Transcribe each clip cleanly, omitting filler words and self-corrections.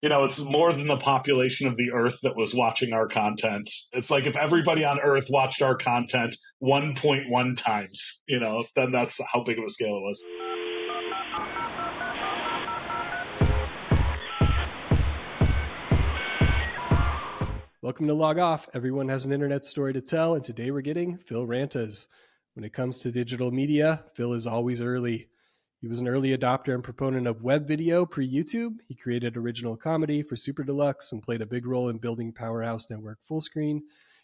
It's more than the population of the Earth that was watching our content. It's like if everybody on Earth watched our content 1.1 times, then that's how big of a scale it was. Welcome to Log Off. Everyone has an internet story to tell, and today we're getting Phil Ranta's. When it comes to digital media, Phil is always early. He was an early adopter and proponent of web video pre-YouTube. He created original comedy for SuperDeluxe and played a big role in building powerhouse network Fullscreen.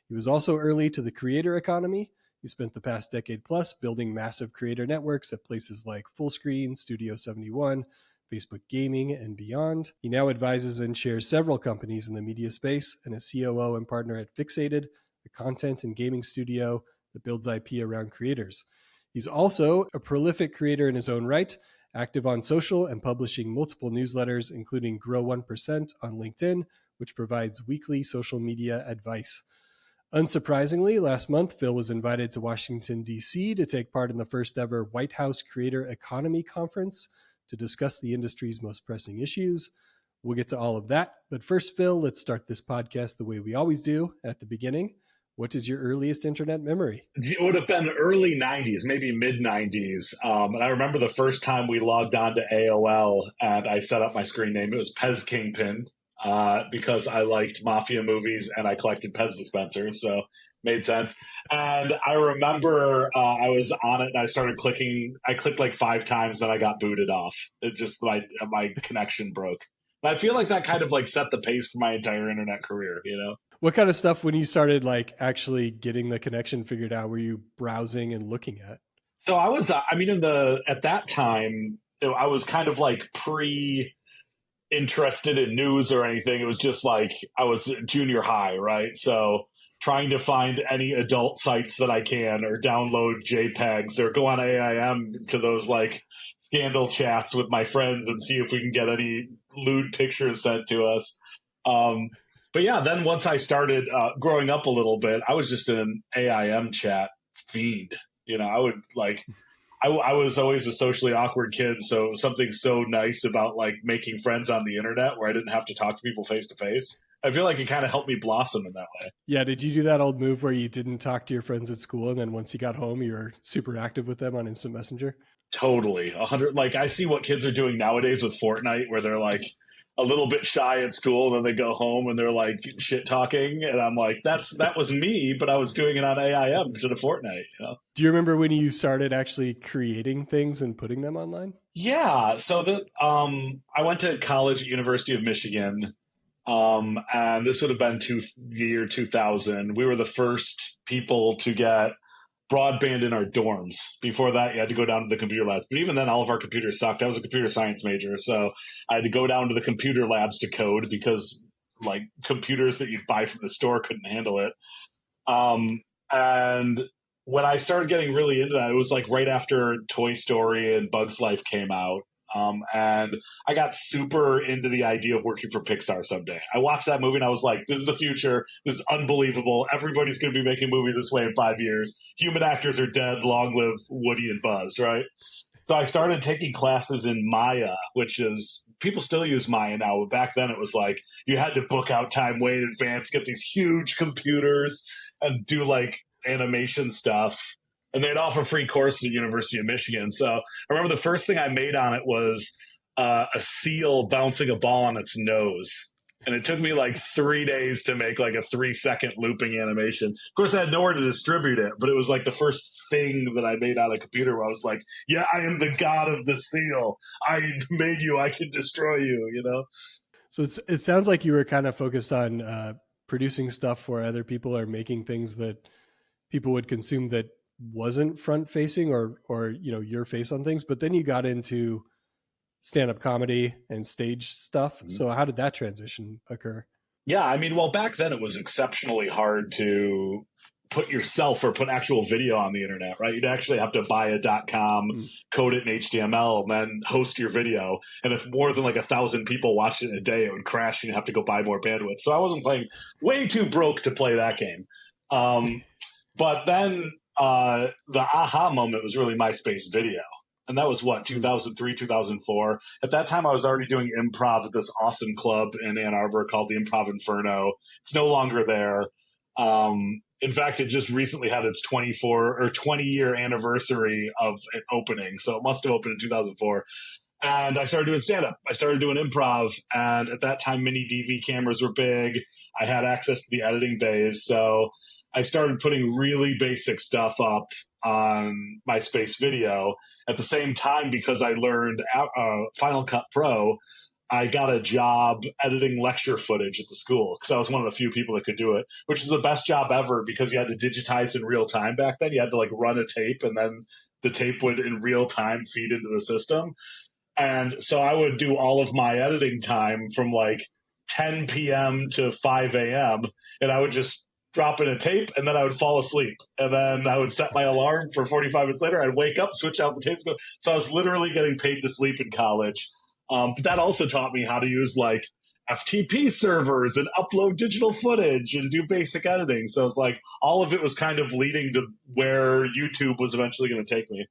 He was also early to the creator economy. He spent the past decade plus building massive creator networks at places like Fullscreen, Studio 71, Facebook Gaming, and beyond. He now advises and chairs several companies in the media space and is COO and partner at Fixated, a content and gaming studio that builds IP around creators. He's also a prolific creator in his own right, active on social and publishing multiple newsletters, including Grow 1% on LinkedIn, which provides weekly social media advice. Unsurprisingly, last month, Phil was invited to Washington, D.C. to take part in the first ever White House Creator Economy Conference to discuss the industry's most pressing issues. We'll get to all of that. But first, Phil, let's start this podcast the way we always do at the beginning. What is your earliest internet memory? It would have been early 90s, maybe mid 90s. And I remember the first time we logged on to AOL and I set up my screen name. It was Pez Kingpin because I liked mafia movies and I collected Pez dispensers. So made sense. And I remember I was on it and I started clicking. I clicked like 5 times, then I got booted off. It just, my connection broke. And I feel like that kind of like set the pace for my entire internet career, What kind of stuff, when you started like actually getting the connection figured out, were you browsing and looking at? So I was, at that time, I was kind of like interested in news or anything. It was just like I was junior high, right? So trying to find any adult sites that I can or download JPEGs or go on AIM to those like scandal chats with my friends and see if we can get any lewd pictures sent to us. But yeah, then once I started growing up a little bit, I was just in an AIM chat feed. I would like, I was always a socially awkward kid. So something so nice about like making friends on the internet where I didn't have to talk to people face to face. I feel like it kind of helped me blossom in that way. Yeah. Did you do that old move where you didn't talk to your friends at school and then once you got home, you were super active with them on Instant Messenger? Totally. 100. Like I see what kids are doing nowadays with Fortnite where they're like a little bit shy at school and then they go home and they're like shit talking. And I'm like, that was me, but I was doing it on AIM instead of Fortnite. Do you remember when you started actually creating things and putting them online? Yeah. So I went to college at University of Michigan. And this would have been the year 2000. We were the first people to get broadband in our dorms. Before that, you had to go down to the computer labs. But even then, all of our computers sucked. I was a computer science major, so I had to go down to the computer labs to code because like computers that you'd buy from the store couldn't handle it. And when I started getting really into that, it was like right after Toy Story and Bug's Life came out. And I got super into the idea of working for Pixar someday. I watched that movie and I was like, this is the future. This is unbelievable. Everybody's going to be making movies this way in 5 years. Human actors are dead. Long live Woody and Buzz, right? So I started taking classes in Maya, which is, people still use Maya now. But back then it was like, you had to book out time way in advance, get these huge computers and do like animation stuff. And they'd offer free courses at University of Michigan. So I remember the first thing I made on it was a seal bouncing a ball on its nose. And it took me like 3 days to make like a 3-second looping animation. Of course, I had nowhere to distribute it, but it was like the first thing that I made on a computer where I was like, yeah, I am the god of the seal. I made you. I can destroy you, So it sounds like you were kind of focused on producing stuff for other people or making things that people would consume that wasn't front facing or your face on things, but then you got into stand-up comedy and stage stuff. Mm-hmm. So how did that transition occur? Yeah, well, back then it was exceptionally hard to put yourself or put actual video on the internet, right? You'd actually have to buy a .com, code it in HTML, and then host your video. And if more than like 1,000 people watched it in a day, it would crash and you'd have to go buy more bandwidth. So I wasn't playing, way too broke to play that game. But then the aha moment was really MySpace video. And that was what, 2003, 2004. At that time, I was already doing improv at this awesome club in Ann Arbor called the Improv Inferno. It's no longer there. In fact, it just recently had its 20-year anniversary of it opening. So it must have opened in 2004. And I started doing stand-up. I started doing improv. And at that time, mini DV cameras were big. I had access to the editing bays. So I started putting really basic stuff up on MySpace Video. At the same time, because I learned Final Cut Pro, I got a job editing lecture footage at the school because I was one of the few people that could do it, which is the best job ever because you had to digitize in real time back then. You had to like run a tape and then the tape would in real time feed into the system. And so I would do all of my editing time from like 10 p.m. to 5 a.m. and I would just drop in a tape and then I would fall asleep. And then I would set my alarm for 45 minutes later. I'd wake up, switch out the tapes. So I was literally getting paid to sleep in college. But that also taught me how to use like FTP servers and upload digital footage and do basic editing. So it's like all of it was kind of leading to where YouTube was eventually going to take me.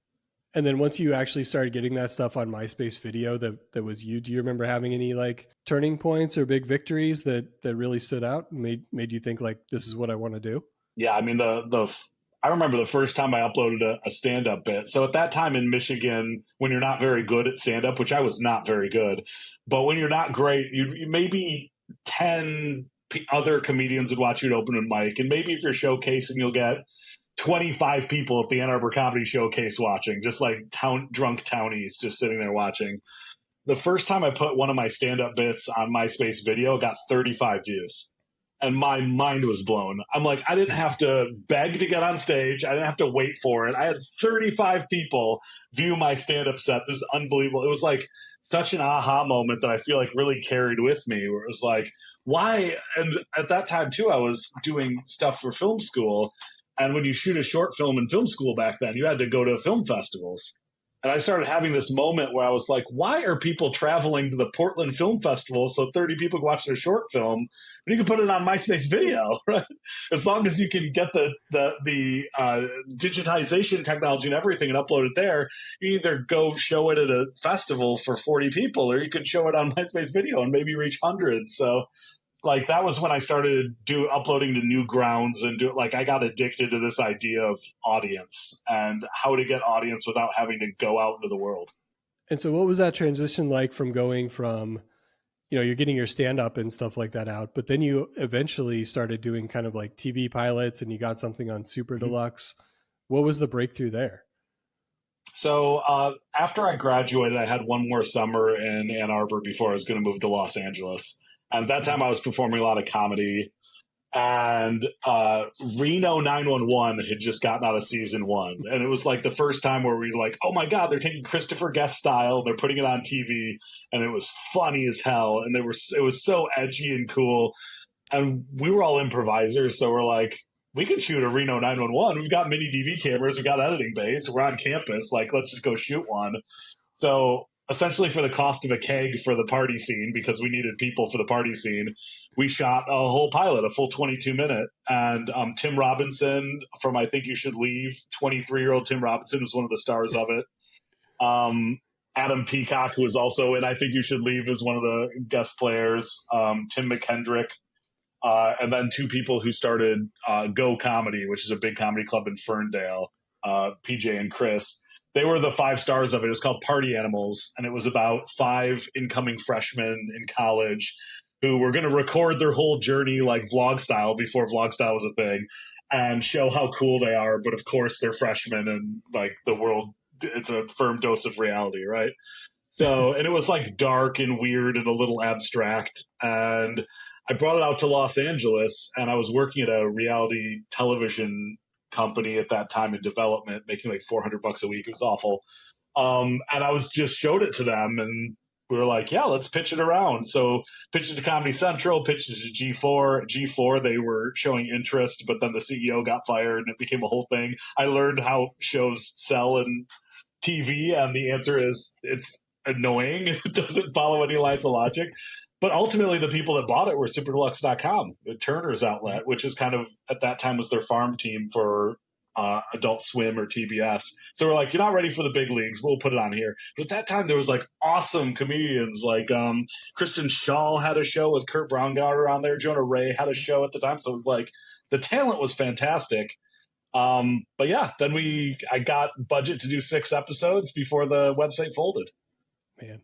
And then once you actually started getting that stuff on MySpace Video that was you, do you remember having any like turning points or big victories that really stood out and made you think like, this is what I want to do? Yeah, I mean, I remember the first time I uploaded a stand-up bit. So at that time in Michigan, when you're not very good at stand-up, which I was not very good, but when you're not great, you maybe 10 other comedians would watch you at open mic, and maybe if you're showcasing, you'll get 25 people at the Ann Arbor Comedy Showcase watching, just like drunk townies just sitting there watching. The first time I put one of my stand-up bits on MySpace Video, got 35 views. And my mind was blown. I'm like, I didn't have to beg to get on stage. I didn't have to wait for it. I had 35 people view my stand-up set. This is unbelievable. It was like such an aha moment that I feel like really carried with me, where it was like, why? And at that time, too, I was doing stuff for film school. And when you shoot a short film in film school back then, you had to go to film festivals. And I started having this moment where I was like, why are people traveling to the Portland Film Festival so 30 people can watch their short film? But you can put it on MySpace Video, right? As long as you can get the digitization technology and everything and upload it there, you either go show it at a festival for 40 people or you can show it on MySpace Video and maybe reach hundreds. So like that was when I started uploading to Newgrounds and I got addicted to this idea of audience and how to get audience without having to go out into the world. And so what was that transition like from going from, you're getting your stand up and stuff like that out, but then you eventually started doing kind of like TV pilots and you got something on SuperDeluxe. What was the breakthrough there? So after I graduated, I had one more summer in Ann Arbor before I was going to move to Los Angeles. And at that time, I was performing a lot of comedy. And Reno 911 had just gotten out of season 1. And it was like the first time where we were like, oh my God, they're taking Christopher Guest style. They're putting it on TV. And it was funny as hell. And it was so edgy and cool. And we were all improvisers. So we're like, we can shoot a Reno 911. We've got mini DV cameras. We've got editing bays. We're on campus. Like, let's just go shoot one. So essentially for the cost of a keg for the party scene, because we needed people for the party scene, we shot a whole pilot, a full 22-minute. And Tim Robinson from I Think You Should Leave, 23-year-old Tim Robinson was one of the stars of it. Adam Peacock, who was also in I Think You Should Leave, is one of the guest players. Tim McKendrick. And then 2 people who started Go Comedy, which is a big comedy club in Ferndale, PJ and Chris. They were the 5 stars of it. It was called Party Animals, and it was about 5 incoming freshmen in college who were going to record their whole journey like vlog style before vlog style was a thing and show how cool they are. But of course, they're freshmen and like the world, it's a firm dose of reality, right? So, and it was like dark and weird and a little abstract. And I brought it out to Los Angeles, and I was working at a reality television company at that time in development, making like $400 a week. It was awful. And I was just showed it to them, and we were like, yeah, let's pitch it around. So pitched it to Comedy Central, pitched it to G4. G4, they were showing interest, but then the CEO got fired and it became a whole thing. I learned how shows sell in TV, and the answer is it's annoying. It doesn't follow any lines of logic. But ultimately, the people that bought it were SuperDeluxe.com, the Turner's outlet, which is kind of, at that time, was their farm team for Adult Swim or TBS. So we're like, you're not ready for the big leagues. We'll put it on here. But at that time, there was like awesome comedians. Like Kristen Schaal had a show with Kurt Braungarter on there. Jonah Ray had a show at the time. So it was like the talent was fantastic. But yeah, then I got budget to do 6 episodes before the website folded. Man,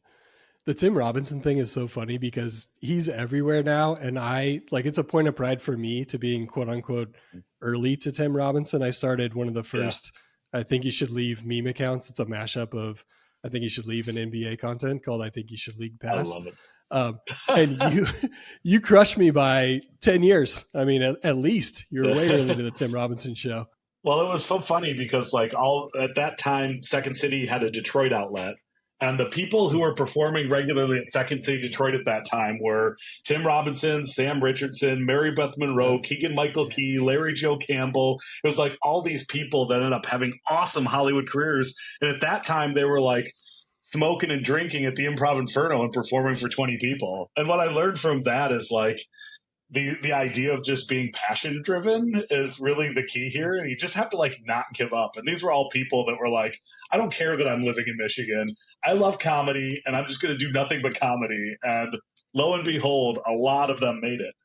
the Tim Robinson thing is so funny because he's everywhere now. And it's a point of pride for me to being quote unquote early to Tim Robinson. I started one of the first, I Think You Should Leave meme accounts. It's a mashup of I Think You Should Leave and NBA content called I Think You Should League Pass. I love it. And you crushed me by 10 years. I mean, at least you were way early to the Tim Robinson show. Well, it was so funny because like at that time, Second City had a Detroit outlet. And the people who were performing regularly at Second City Detroit at that time were Tim Robinson, Sam Richardson, Mary Beth Monroe, Keegan-Michael Key, Larry Joe Campbell. It was like all these people that ended up having awesome Hollywood careers. And at that time, they were like smoking and drinking at the Improv Inferno and performing for 20 people. And what I learned from that is like, the idea of just being passion driven is really the key here. You just have to like not give up. And these were all people that were like, I don't care that I'm living in Michigan. I love comedy and I'm just going to do nothing but comedy. And lo and behold, a lot of them made it.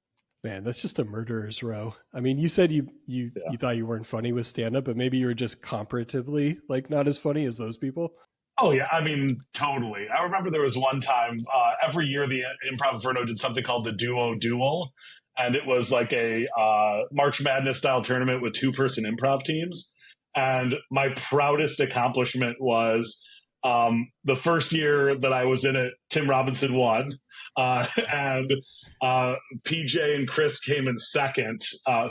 Man, that's just a murderer's row. I mean, you said you thought you weren't funny with stand up, but maybe you were just comparatively like not as funny as those people. Oh, yeah. I mean, totally. I remember there was one time every year the Improv Inferno did something called the Duo Duel. And it was like a March Madness style tournament with 2-person improv teams. And my proudest accomplishment was the first year that I was in it, Tim Robinson won. And PJ and Chris came in second,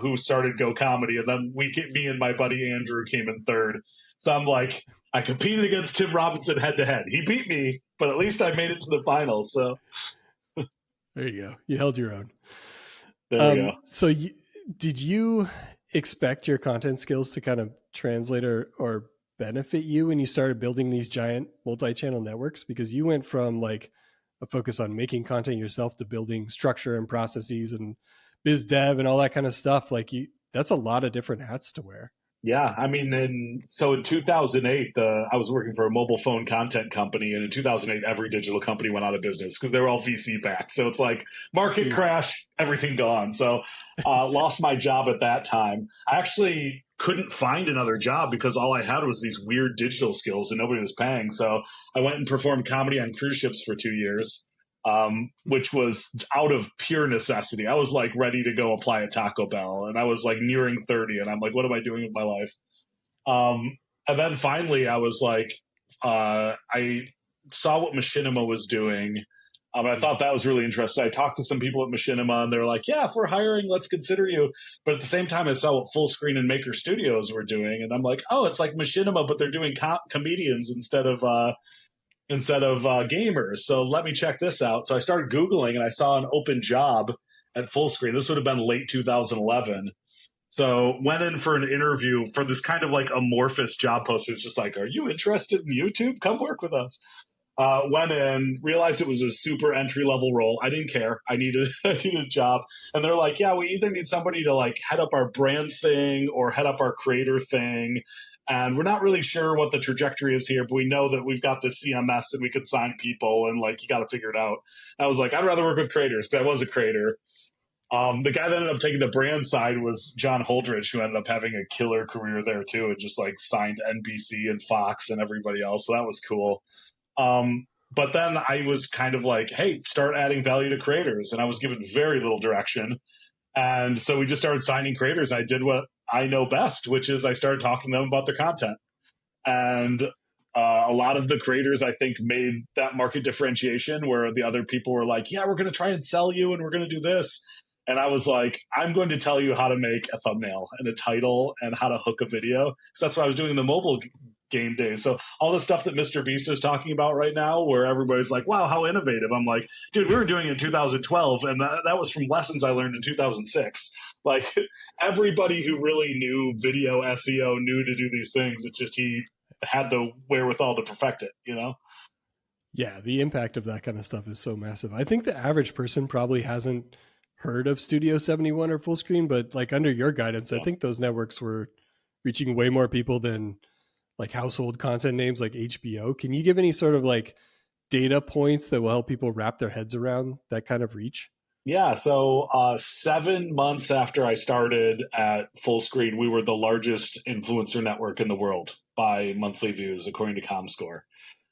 who started Go Comedy. And then me and my buddy Andrew came in third. So I'm like, I competed against Tim Robinson head to head. He beat me, but at least I made it to the finals. So there you go. You held your own. There you go. So did you expect your content skills to kind of translate or benefit you when you started building these giant multi-channel networks? Because you went from like a focus on making content yourself to building structure and processes and biz dev and all that kind of stuff. Like that's a lot of different hats to wear. Yeah, I mean, in 2008, I was working for a mobile phone content company, and in 2008, every digital company went out of business because they were all VC backed. So it's like market crash, everything gone. So lost my job at that time. I actually couldn't find another job because all I had was these weird digital skills and nobody was paying. So I went and performed comedy on cruise ships for 2 years. Which was out of pure necessity. I was like ready to go apply at Taco Bell, and I was like nearing 30, and I'm like, what am I doing with my life? And then finally I was like, I saw what Machinima was doing. I thought that was really interesting. I talked to some people at Machinima, and they're like, yeah, if we're hiring, let's consider you. But at the same time, I saw what Fullscreen and Maker Studios were doing, and I'm like, oh, it's like Machinima, but they're doing comedians instead of gamers. So let me check this out. So I started Googling and I saw an open job at Fullscreen. This would have been late 2011. So went in for an interview for this kind of like amorphous job post. It's just like, are you interested in YouTube? Come work with us. Went in, realized it was a super entry level role. I didn't care. I needed a job. And they're like, yeah, we either need somebody to like head up our brand thing or head up our creator thing. And we're not really sure what the trajectory is here, but we know that we've got this CMS and we could sign people and like, you got to figure it out. I was like, I'd rather work with creators because I was a creator. The guy that ended up taking the brand side was John Holdridge, who ended up having a killer career there too, and just like signed NBC and Fox and everybody else. So that was cool. But then I was kind of like, hey, start adding value to creators. And I was given very little direction. And so we just started signing creators. I did what I know best, which is I started talking to them about their content. And a lot of the creators, I think, made that market differentiation where the other people were like, yeah, we're going to try and sell you and we're going to do this. And I was like, I'm going to tell you how to make a thumbnail and a title and how to hook a video. So that's what I was doing in the mobile game days. So all the stuff that Mr. Beast is talking about right now, where everybody's like, wow, how innovative. I'm like, dude, we were doing it in 2012. And that was from lessons I learned in 2006. Like everybody who really knew video SEO knew to do these things. It's just he had the wherewithal to perfect it, you know? Yeah, the impact of that kind of stuff is so massive. I think the average person probably hasn't heard of Studio 71 or Fullscreen, but like under your guidance, I think those networks were reaching way more people than like household content names like HBO. Can you give any sort of like data points that will help people wrap their heads around that kind of reach? Yeah, so 7 months after I started at Fullscreen, we were the largest influencer network in the world by monthly views, according to ComScore.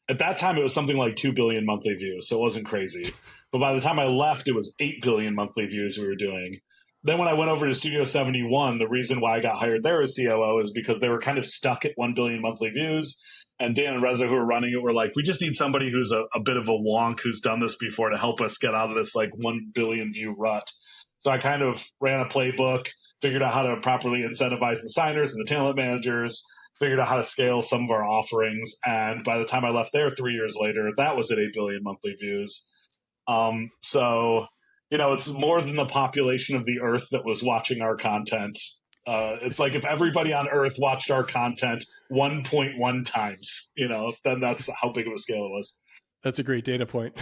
At that time, it was something like 2 billion monthly views, so it wasn't crazy. But by the time I left, it was 8 billion monthly views we were doing. Then when I went over to Studio 71, the reason why I got hired there as COO is because they were kind of stuck at 1 billion monthly views. And Dan and Reza, who were running it, were like, we just need somebody who's a bit of a wonk who's done this before to help us get out of this like 1 billion view rut. So I kind of ran a playbook, figured out how to properly incentivize the signers and the talent managers, figured out how to scale some of our offerings. And by the time I left there 3 years later, that was at 8 billion monthly views. So, it's more than the population of the earth that was watching our content. It's like if everybody on earth watched our content 1.1 times, then that's how big of a scale it was. That's a great data point.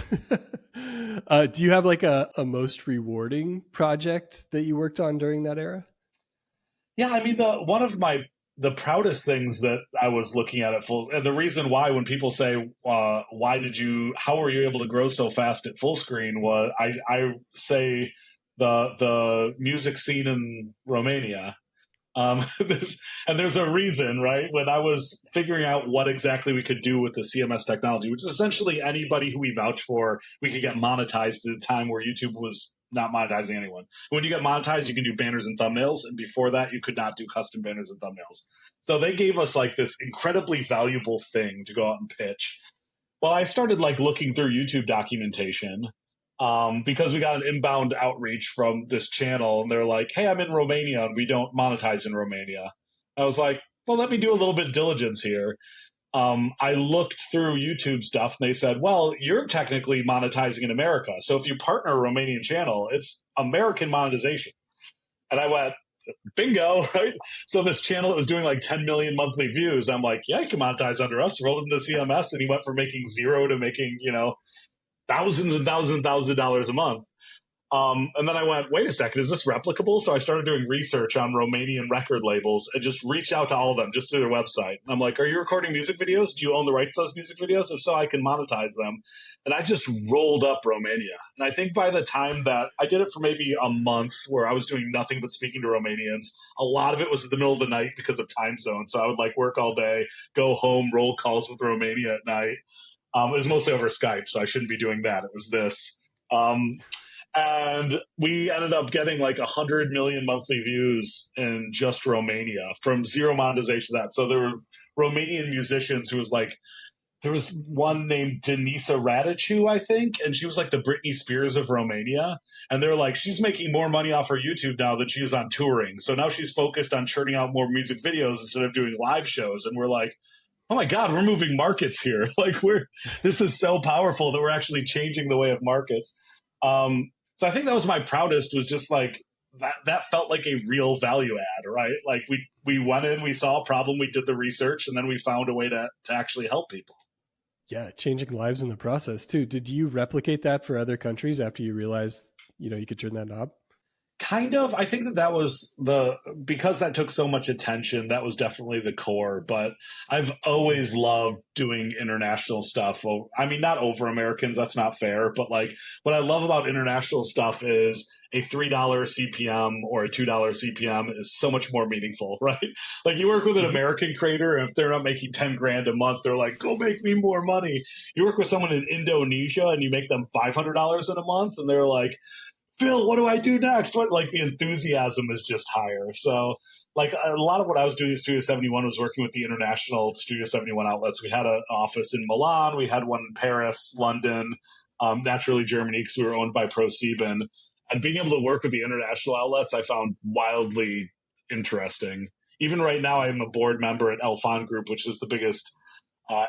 Do you have like a most rewarding project that you worked on during that era? Yeah, I mean, one of the proudest things that I was looking at full, and the reason why when people say, how were you able to grow so fast at Fullscreen, was I say the music scene in Romania. There's a reason, right? When I was figuring out what exactly we could do with the CMS technology, which is essentially anybody who we vouch for, we could get monetized at a time where YouTube was not monetizing anyone. When you get monetized, you can do banners and thumbnails. And before that, you could not do custom banners and thumbnails. So they gave us like this incredibly valuable thing to go out and pitch. Well, I started like looking through YouTube documentation because we got an inbound outreach from this channel. And they're like, hey, I'm in Romania and we don't monetize in Romania. I was like, well, let me do a little bit of diligence here. I looked through YouTube stuff and they said, well, you're technically monetizing in America. So if you partner a Romanian channel, it's American monetization. And I went, bingo, right? So this channel that was doing like 10 million monthly views, I'm like, yeah, you can monetize under us. Rolled him to CMS and he went from making zero to making, thousands and thousands and thousands of dollars a month. And then I went, wait a second, is this replicable? So I started doing research on Romanian record labels and just reached out to all of them just through their website. And I'm like, are you recording music videos? Do you own the rights to those music videos? If so, I can monetize them. And I just rolled up Romania. And I think by the time that I did it for maybe a month where I was doing nothing but speaking to Romanians, a lot of it was in the middle of the night because of time zone. So I would like work all day, go home, roll calls with Romania at night. It was mostly over Skype, so I shouldn't be doing that. It was this. And we ended up getting like 100 million monthly views in just Romania from zero monetization of that. So there were Romanian musicians who was like, there was one named Denisa Radicu, I think, and she was like the Britney Spears of Romania. And they're like, she's making more money off her YouTube now than she's on touring. So now she's focused on churning out more music videos instead of doing live shows. And we're like, oh my God, we're moving markets here. Like this is so powerful that we're actually changing the way of markets. So I think that was my proudest, was just like that felt like a real value add, right? Like we went in, we saw a problem, we did the research, and then we found a way to actually help people. Yeah, changing lives in the process too. Did you replicate that for other countries after you realized, you could turn that knob? Kind of. I think that was because that took so much attention, that was definitely the core. But I've always loved doing international stuff. I mean, not over Americans, that's not fair. But like what I love about international stuff is a $3 CPM or a $2 CPM is so much more meaningful, right? Like you work with an American creator, and if they're not making 10 grand a month, they're like, go make me more money. You work with someone in Indonesia and you make them $500 in a month, and they're like, Phil, what do I do next? Like the enthusiasm is just higher. So like a lot of what I was doing at Studio 71 was working with the international Studio 71 outlets. We had an office in Milan. We had one in Paris, London, naturally Germany, because we were owned by ProSieben. And being able to work with the international outlets, I found wildly interesting. Even right now, I'm a board member at Elfan Group, which is the biggest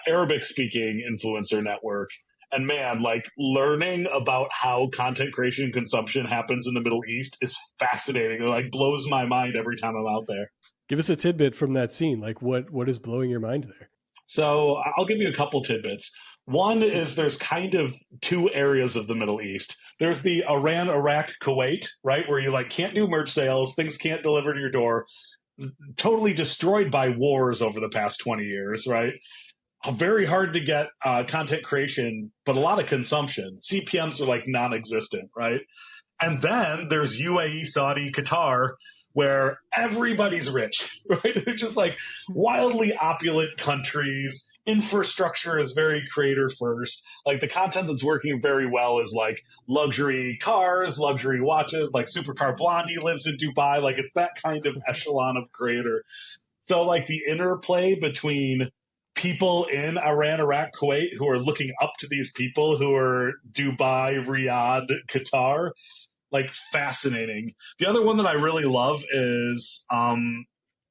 Arabic-speaking influencer network. And man, like learning about how content creation and consumption happens in the Middle East is fascinating. It like blows my mind every time I'm out there. Give us a tidbit from that scene. Like what is blowing your mind there? So I'll give you a couple tidbits. One is there's kind of two areas of the Middle East. There's the Iran, Iraq, Kuwait, right? Where you like can't do merch sales, things can't deliver to your door. totally destroyed by wars over the past 20 years, right? Very hard to get content creation, but a lot of consumption. CPMs are like non-existent, right? And then there's UAE, Saudi, Qatar, where everybody's rich, right? They're just like wildly opulent countries. Infrastructure is very creator first. Like the content that's working very well is like luxury cars, luxury watches, like Supercar Blondie lives in Dubai. Like it's that kind of echelon of creator. So like the interplay between people in Iran, Iraq, Kuwait who are looking up to these people who are Dubai, Riyadh, Qatar, like fascinating. The other one that I really love is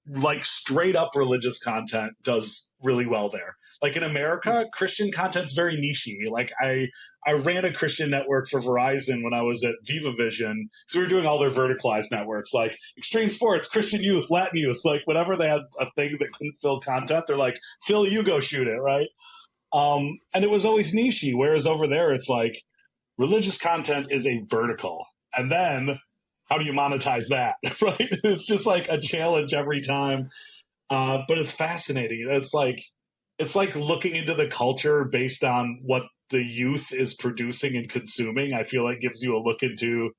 like straight up religious content does really well there. Like in America, Christian content's very nichey. Like I ran a Christian network for Verizon when I was at Viva Vision. So we were doing all their verticalized networks, like extreme sports, Christian youth, Latin youth, like whenever they had a thing that couldn't fill content, they're like, Phil, you go shoot it, right? And it was always nichey. Whereas over there, it's like religious content is a vertical. And then how do you monetize that, right? It's just like a challenge every time. But it's fascinating. It's like looking into the culture based on what the youth is producing and consuming. I feel like gives you a look into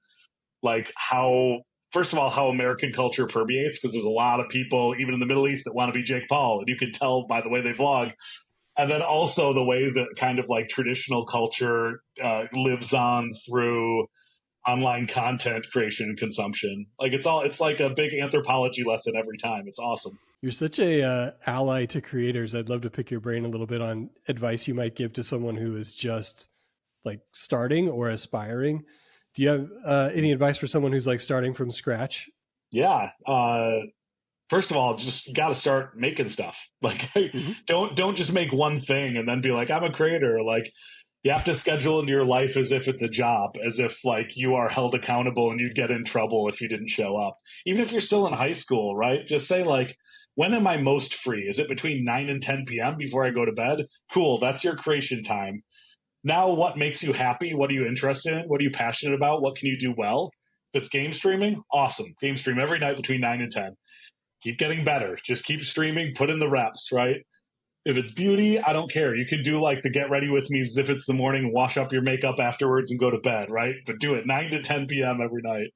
like how, first of all, how American culture permeates, because there's a lot of people, even in the Middle East, that want to be Jake Paul. And you can tell by the way they vlog. And then also the way that kind of like traditional culture lives on through online content creation and consumption. Like it's like a big anthropology lesson every time. It's awesome. You're such a ally to creators. I'd love to pick your brain a little bit on advice you might give to someone who is just like starting or aspiring. Do you have any advice for someone who's like starting from scratch? Yeah. First of all, just got to start making stuff. Like don't just make one thing and then be like, I'm a creator. Like you have to schedule into your life as if it's a job, as if like you are held accountable and you'd get in trouble if you didn't show up. Even if you're still in high school, right? Just say like, when am I most free? Is it between 9 and 10 p.m. before I go to bed? Cool. That's your creation time. Now, what makes you happy? What are you interested in? What are you passionate about? What can you do well? If it's game streaming, awesome. Game stream every night between 9 and 10. Keep getting better. Just keep streaming. Put in the reps, right? If it's beauty, I don't care. You can do like the get ready with me as if it's the morning, wash up your makeup afterwards and go to bed, right? But do it 9 to 10 p.m. every night.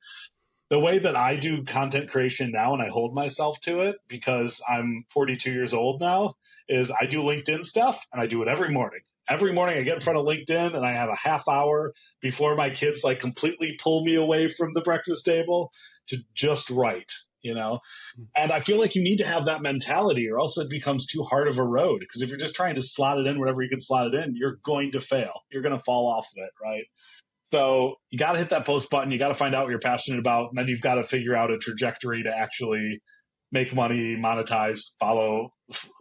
The way that I do content creation now, and I hold myself to it because I'm 42 years old now, is I do LinkedIn stuff and I do it every morning. Every morning I get in front of LinkedIn and I have a half hour before my kids like completely pull me away from the breakfast table to just write, you know? And I feel like you need to have that mentality or else it becomes too hard of a road. Because if you're just trying to slot it in wherever you can slot it in, you're going to fail. You're going to fall off of it, right? So you got to hit that post button. You got to find out what you're passionate about. And then you've got to figure out a trajectory to actually make money, monetize, follow,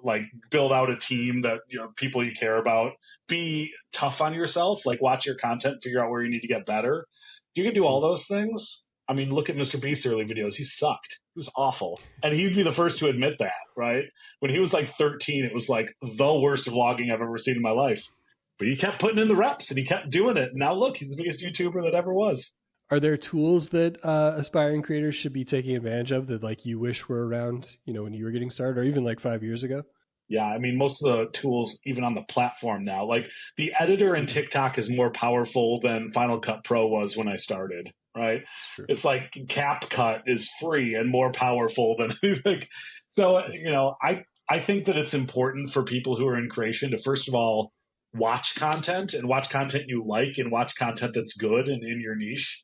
like build out a team that, you know, people you care about. Be tough on yourself, like watch your content, figure out where you need to get better. If you can do all those things, I mean, look at Mr. Beast's early videos. He sucked. He was awful. And he'd be the first to admit that, right? When he was like 13, it was like the worst vlogging I've ever seen in my life. But he kept putting in the reps and he kept doing it. Now look, he's the biggest YouTuber that ever was. Are there tools that aspiring creators should be taking advantage of that like you wish were around, you know, when you were getting started or even like 5 years ago? Yeah, I mean, most of the tools, even on the platform now, like the editor in TikTok is more powerful than Final Cut Pro was when I started, right? It's like CapCut is free and more powerful than like, so, you know, I think that it's important for people who are in creation to, first of all, watch content and watch content you like and watch content that's good and in your niche,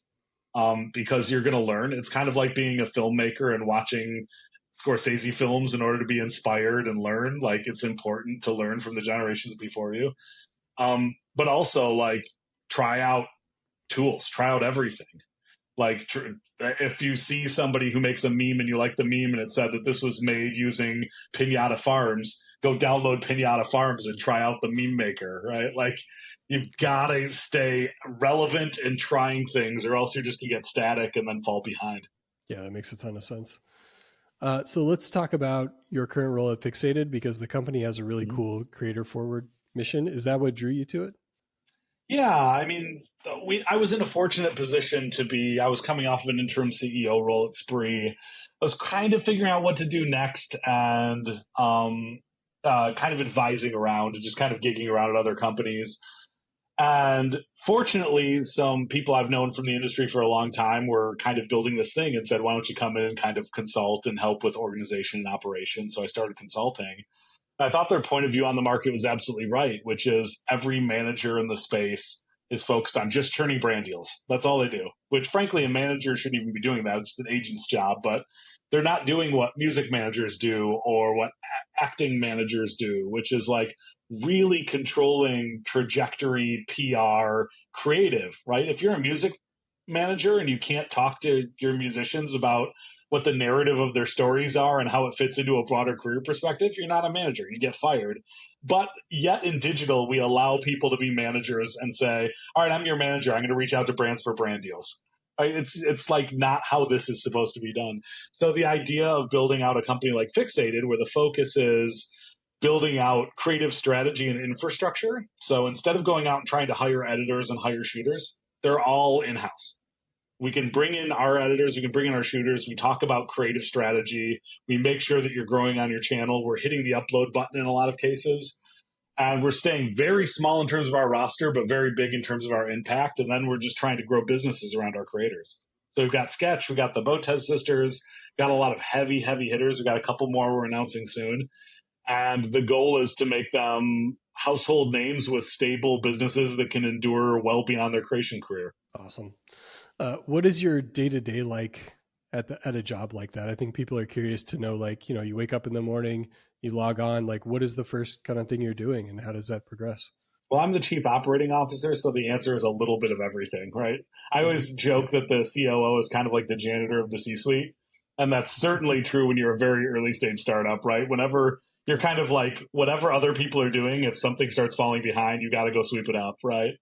because you're going to learn. It's kind of like being a filmmaker and watching Scorsese films in order to be inspired and learn. Like it's important to learn from the generations before you. But also like try out tools, try out everything. Like if you see somebody who makes a meme and you like the meme and it said that this was made using Pinata Farms, go download Pinata Farms and try out the meme maker, right? Like you've got to stay relevant and trying things or else you're just going to get static and then fall behind. Yeah, that makes a ton of sense. So let's talk about your current role at Fixated because the company has a really cool creator forward mission. Is that what drew you to it? Yeah, I mean, I was in a fortunate position to be. I was coming off of an interim CEO role at Spree. I was kind of figuring out what to do next, and kind of advising around and just kind of gigging around at other companies. And fortunately, some people I've known from the industry for a long time were kind of building this thing and said, "Why don't you come in and kind of consult and help with organization and operation?" So I started consulting. I thought their point of view on the market was absolutely right, which is every manager in the space is focused on just churning brand deals. That's all they do, which frankly, a manager shouldn't even be doing that. It's an agent's job, but they're not doing what music managers do or what acting managers do, which is like really controlling trajectory, PR, creative, right? If you're a music manager and you can't talk to your musicians about what the narrative of their stories are and how it fits into a broader career perspective, you're not a manager. You get fired. But yet in digital, we allow people to be managers and say, all right, I'm your manager. I'm going to reach out to brands for brand deals. Right? It's like not how this is supposed to be done. So the idea of building out a company like Fixated, where the focus is building out creative strategy and infrastructure. So instead of going out and trying to hire editors and hire shooters, they're all in-house. We can bring in our editors, we can bring in our shooters, we talk about creative strategy, we make sure that you're growing on your channel, we're hitting the upload button in a lot of cases, and we're staying very small in terms of our roster, but very big in terms of our impact, and then we're just trying to grow businesses around our creators. So we've got Sketch, we've got the Botez sisters, got a lot of heavy hitters, we've got a couple more we're announcing soon, and the goal is to make them household names with stable businesses that can endure well beyond their creation career. Awesome. What is your day-to-day like at a job like that? I think people are curious to know, like, you wake up in the morning, you log on, like, what is the first kind of thing you're doing and how does that progress? Well, I'm the chief operating officer, so the answer is a little bit of everything, right? I always joke that the COO is kind of like the janitor of the C-suite, and that's certainly true when you're a very early stage startup, right? Whenever you're kind of like whatever other people are doing, if something starts falling behind, you got to go sweep it up, right?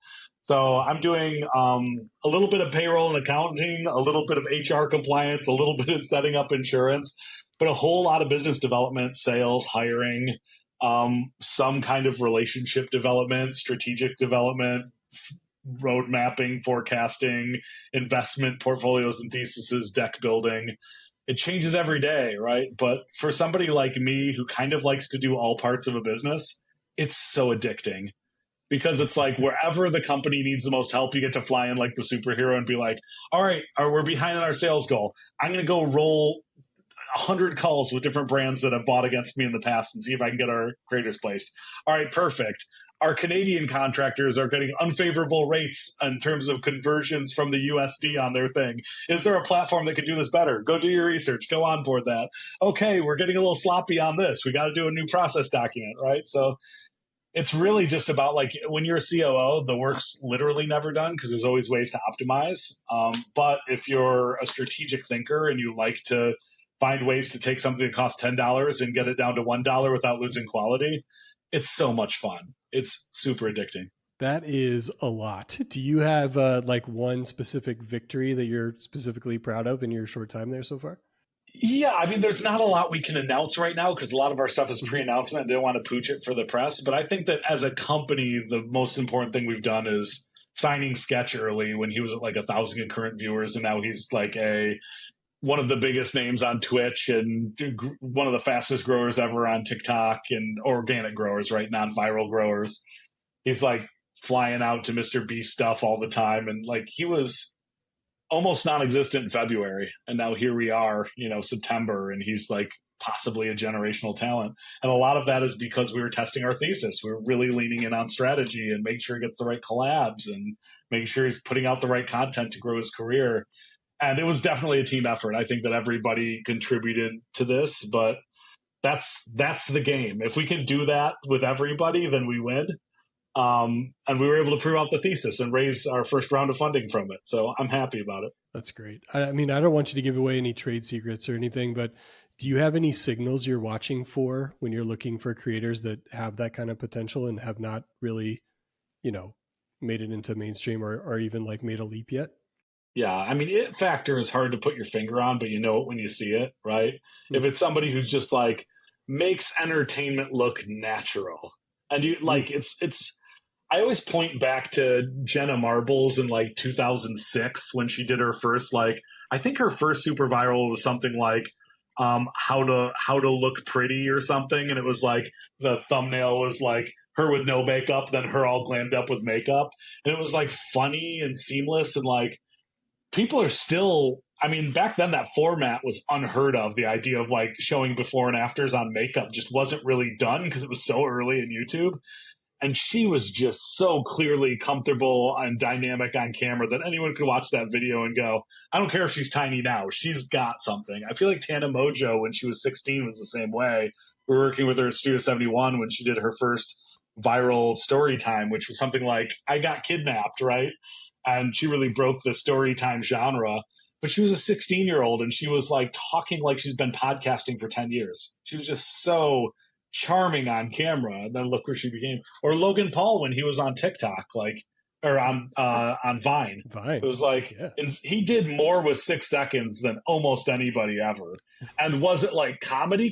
So I'm doing a little bit of payroll and accounting, a little bit of HR compliance, a little bit of setting up insurance, but a whole lot of business development, sales, hiring, some kind of relationship development, strategic development, road mapping, forecasting, investment portfolios and theses, deck building. It changes every day, right? But for somebody like me who kind of likes to do all parts of a business, it's so addicting because it's like wherever the company needs the most help, you get to fly in like the superhero and be like, all right, we're behind on our sales goal. I'm going to go roll 100 calls with different brands that have bought against me in the past and see if I can get our creators placed. All right, perfect. Our Canadian contractors are getting unfavorable rates in terms of conversions from the USD on their thing. Is there a platform that could do this better? Go do your research. Go onboard that. Okay, we're getting a little sloppy on this. We got to do a new process document, right? So it's really just about like when you're a COO, the work's literally never done because there's always ways to optimize. But if you're a strategic thinker and you like to find ways to take something that costs $10 and get it down to $1 without losing quality, it's so much fun. It's super addicting. That is a lot. Do you have like one specific victory that you're specifically proud of in your short time there so far? Yeah, I mean, there's not a lot we can announce right now because a lot of our stuff is pre-announcement. I don't want to pooch it for the press, but I think that as a company, the most important thing we've done is signing Sketch early when he was at like 1,000 concurrent viewers, and now he's like one of the biggest names on Twitch and one of the fastest growers ever on TikTok and organic growers, right? Non-viral growers. He's like flying out to Mr. Beast stuff all the time, and like he was almost non-existent in February, and now here we are, September, and he's like possibly a generational talent. And a lot of that is because we were testing our thesis. We were really leaning in on strategy and make sure he gets the right collabs and making sure he's putting out the right content to grow his career. And it was definitely a team effort. I think that everybody contributed to this, but that's the game. If we can do that with everybody, then we win. And we were able to prove out the thesis and raise our first round of funding from it. So I'm happy about it. That's great. I mean, I don't want you to give away any trade secrets or anything, but do you have any signals you're watching for when you're looking for creators that have that kind of potential and have not really, made it into mainstream or even like made a leap yet? Yeah, I mean, it factor is hard to put your finger on, but you know it when you see it, right? Mm-hmm. If it's somebody who's just like makes entertainment look natural, and you like, it's I always point back to Jenna Marbles in like 2006 when she did her first, like, I think her first super viral was something like how to look pretty or something, and it was like the thumbnail was like her with no makeup, then her all glammed up with makeup, and it was like funny and seamless, and like people are still. I mean, back then that format was unheard of. The idea of like showing before and afters on makeup just wasn't really done because it was so early in YouTube. And she was just so clearly comfortable and dynamic on camera that anyone could watch that video and go, I don't care if she's tiny now. She's got something. I feel like Tana Mojo, when she was 16, was the same way. We were working with her at Studio 71 when she did her first viral story time, which was something like, I got kidnapped, right? And she really broke the story time genre. But she was a 16-year-old and she was like talking like she's been podcasting for 10 years. She was just so charming on camera, and then look where she became. Or Logan Paul when he was on TikTok, like, or on Vine. Vine. It was like, Yeah. and he did more with 6 seconds than almost anybody ever. And was it like comedy?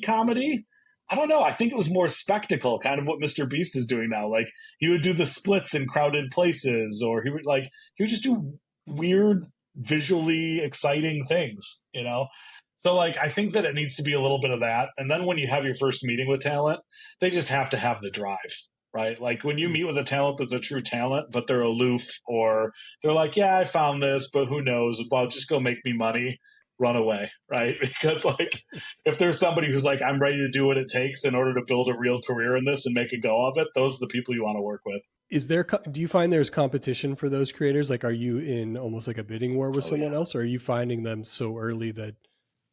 I don't know. I think it was more spectacle, kind of what Mr. Beast is doing now. Like he would do the splits in crowded places, or he would just do weird, visually exciting things, you know? So, like, I think that it needs to be a little bit of that. And then when you have your first meeting with talent, they just have to have the drive, right? Like, when you meet with a talent that's a true talent, but they're aloof, or they're like, yeah, I found this, but who knows? Well, just go make me money, run away, right? Because, like, if there's somebody who's like, I'm ready to do what it takes in order to build a real career in this and make a go of it, those are the people you want to work with. Do you find there's competition for those creators? Like, are you in almost like a bidding war with someone else, or are you finding them so early that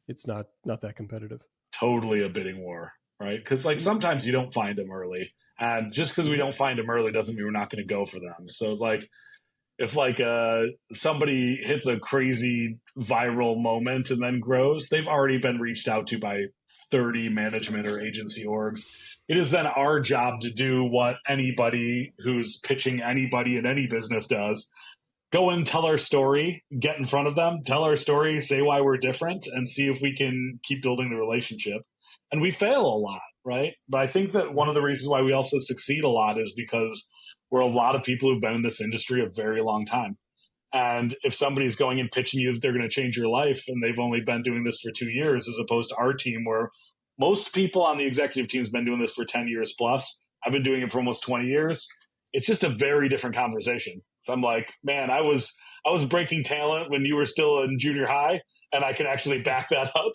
it's not that competitive? Totally a bidding war, right? Because like sometimes you don't find them early, and just because we don't find them early doesn't mean we're not going to go for them. So like if like somebody hits a crazy viral moment and then grows, they've already been reached out to by 30 management or agency orgs. It is then our job to do what anybody who's pitching anybody in any business does. Go and tell our story, get in front of them, tell our story, say why we're different, and see if we can keep building the relationship. And we fail a lot, right? But I think that one of the reasons why we also succeed a lot is because we're a lot of people who've been in this industry a very long time. And if somebody's going and pitching you that they're going to change your life and they've only been doing this for 2 years, as opposed to our team where most people on the executive team has been doing this for 10 years plus, I've been doing it for almost 20 years. It's just a very different conversation. So I'm like, man, I was breaking talent when you were still in junior high, and I can actually back that up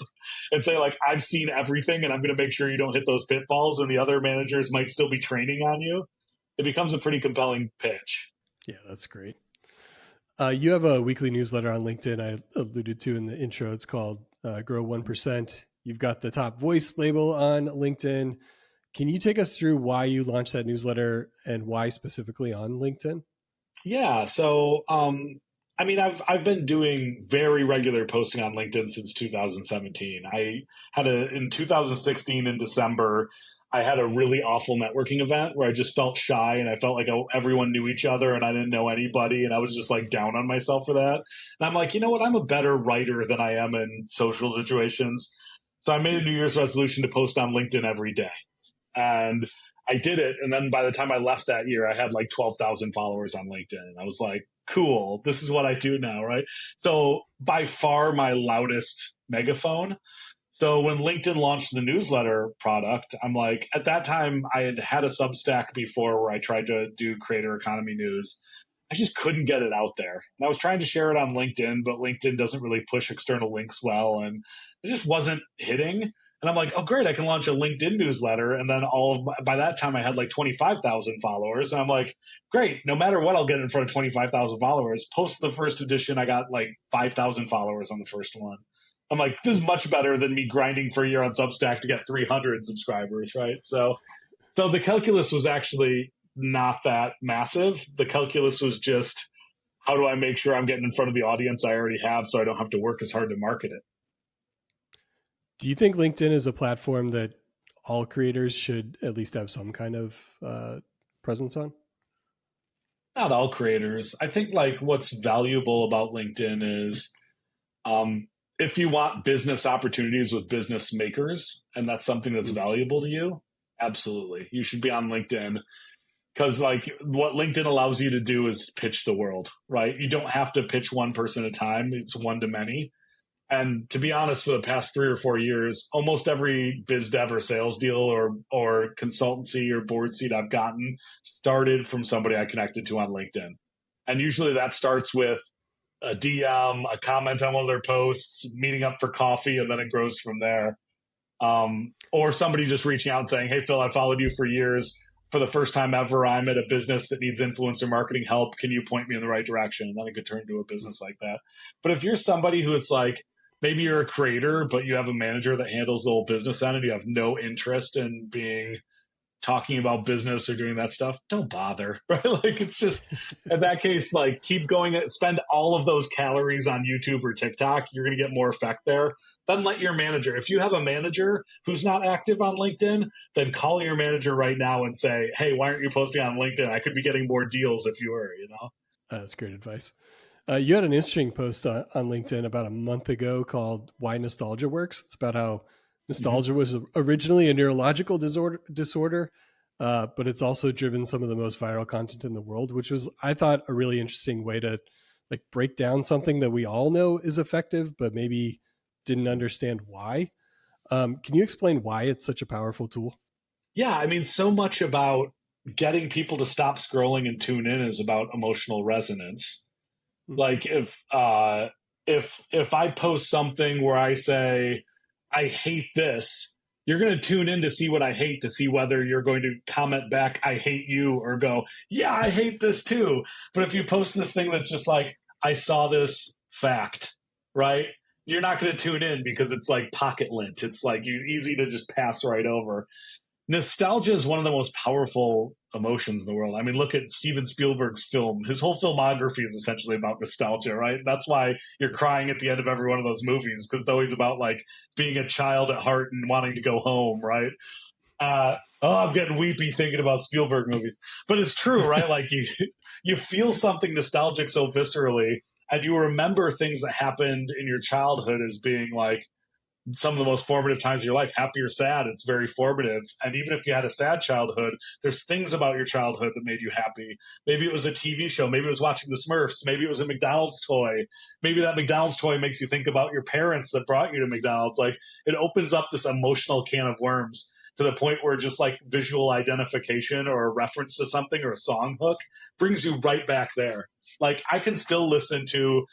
and say, like, I've seen everything, and I'm going to make sure you don't hit those pitfalls, and the other managers might still be training on you. It becomes a pretty compelling pitch. Yeah, that's great. You have a weekly newsletter on LinkedIn I alluded to in the intro. It's called Grow 1%. You've got the top voice label on LinkedIn. Can you take us through why you launched that newsletter and why specifically on LinkedIn? Yeah. So, I mean, I've been doing very regular posting on LinkedIn since 2017. I had in 2016 in December, I had a really awful networking event where I just felt shy and I felt like everyone knew each other and I didn't know anybody. And I was just like down on myself for that. And I'm like, you know what? I'm a better writer than I am in social situations. So I made a New Year's resolution to post on LinkedIn every day. And I did it. And then by the time I left that year, I had like 12,000 followers on LinkedIn. And I was like, cool, this is what I do now, right? So by far my loudest megaphone. So when LinkedIn launched the newsletter product, I'm like, at that time, I had had a Substack before where I tried to do creator economy news. I just couldn't get it out there. And I was trying to share it on LinkedIn, but LinkedIn doesn't really push external links well. And it just wasn't hitting. And I'm like, oh, great, I can launch a LinkedIn newsletter. And then by that time, I had like 25,000 followers. And I'm like, great, no matter what, I'll get in front of 25,000 followers. Post the first edition, I got like 5,000 followers on the first one. I'm like, this is much better than me grinding for a year on Substack to get 300 subscribers, right? So the calculus was actually not that massive. The calculus was just, how do I make sure I'm getting in front of the audience I already have so I don't have to work as hard to market it? Do you think LinkedIn is a platform that all creators should at least have some kind of presence on? Not all creators. I think like what's valuable about LinkedIn is if you want business opportunities with business makers and that's something that's valuable to you, absolutely. You should be on LinkedIn Because like what LinkedIn allows you to do is pitch the world, right? You don't have to pitch one person at a time. It's one to many. And to be honest, for the past 3 or 4 years, almost every biz dev or sales deal or consultancy or board seat I've gotten started from somebody I connected to on LinkedIn. And usually that starts with a DM, a comment on one of their posts, meeting up for coffee, and then it grows from there. Or somebody just reaching out and saying, "Hey, Phil, I followed you for years. For the first time ever, I'm at a business that needs influencer marketing help. Can you point me in the right direction?" And then it could turn into a business like that. But if you're somebody who it's like, maybe you're a creator, but you have a manager that handles the whole business end and you have no interest in talking about business or doing that stuff, don't bother, right? Like it's just, in that case, like keep going, spend all of those calories on YouTube or TikTok. You're going to get more effect there. Then let your manager, if you have a manager who's not active on LinkedIn, then call your manager right now and say, "Hey, why aren't you posting on LinkedIn? I could be getting more deals if you were, you know?" That's great advice. You had an interesting post on LinkedIn about a month ago called "Why Nostalgia Works." It's about how nostalgia was originally a neurological disorder, but it's also driven some of the most viral content in the world, which was, I thought, a really interesting way to like break down something that we all know is effective, but maybe didn't understand why. Can you explain why it's such a powerful tool? Yeah, I mean, so much about getting people to stop scrolling and tune in is about emotional resonance. Like if I post something where I say, "I hate this," you're going to tune in to see what I hate, to see whether you're going to comment back, "I hate you," or go, "Yeah, I hate this too." But if you post this thing that's just like, "I saw this fact," right? You're not going to tune in because it's like pocket lint. It's like easy to just pass right over. Nostalgia is one of the most powerful emotions in the world. I mean, look at Steven Spielberg's film. His whole filmography is essentially about nostalgia, right? That's why you're crying at the end of every one of those movies, because it's always about like being a child at heart and wanting to go home, right? I'm getting weepy thinking about Spielberg movies, but it's true, right? Like you feel something nostalgic so viscerally, and you remember things that happened in your childhood as being like some of the most formative times of your life. Happy or sad, it's very formative. And even if you had a sad childhood, there's things about your childhood that made you happy. Maybe it was a TV show, maybe it was watching the Smurfs, maybe it was a McDonald's toy, maybe that McDonald's toy makes you think about your parents that brought you to McDonald's. Like it opens up this emotional can of worms to the point where just like visual identification or a reference to something or a song hook brings you right back there. Like I can still listen to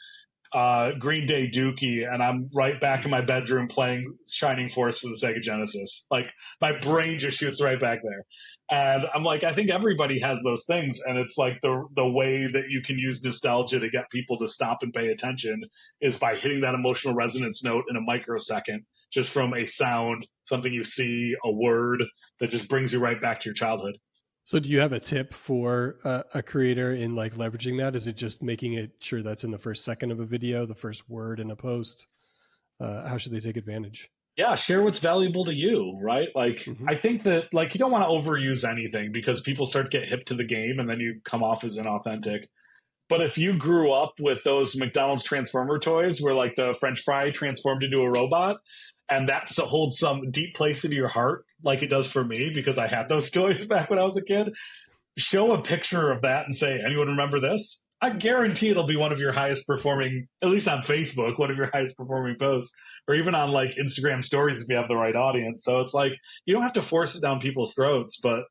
Green Day Dookie, and I'm right back in my bedroom playing Shining Force for the Sega Genesis. Like my brain just shoots right back there. And I'm like, I think everybody has those things, and it's like the way that you can use nostalgia to get people to stop and pay attention is by hitting that emotional resonance note in a microsecond, just from a sound, something you see, a word that just brings you right back to your childhood. So do you have a tip for a creator in like leveraging that? Is it just making it sure that's in the first second of a video, the first word in a post? How should they take advantage? Yeah, share what's valuable to you, right? Like, I think that like you don't want to overuse anything because people start to get hip to the game and then you come off as inauthentic. But if you grew up with those McDonald's Transformer toys where like the French fry transformed into a robot, and that holds some deep place in your heart, like it does for me because I had those toys back when I was a kid, show a picture of that and say, "Anyone remember this?" I guarantee it'll be one of your highest performing, at least on Facebook, one of your highest performing posts, or even on like Instagram stories if you have the right audience. So it's like, you don't have to force it down people's throats, but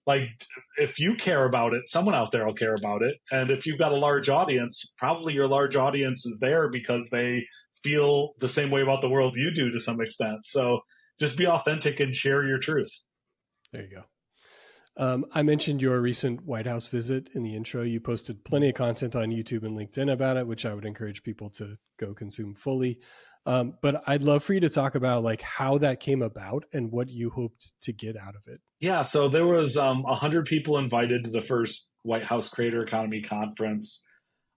like if you care about it, someone out there will care about it. And if you've got a large audience, probably your large audience is there because they feel the same way about the world you do to some extent. So just be authentic and share your truth. There you go. I mentioned your recent White House visit in the intro. You posted plenty of content on YouTube and LinkedIn about it, which I would encourage people to go consume fully. But I'd love for you to talk about like how that came about and what you hoped to get out of it. Yeah, so there was 100 people invited to the first White House Creator Economy Conference.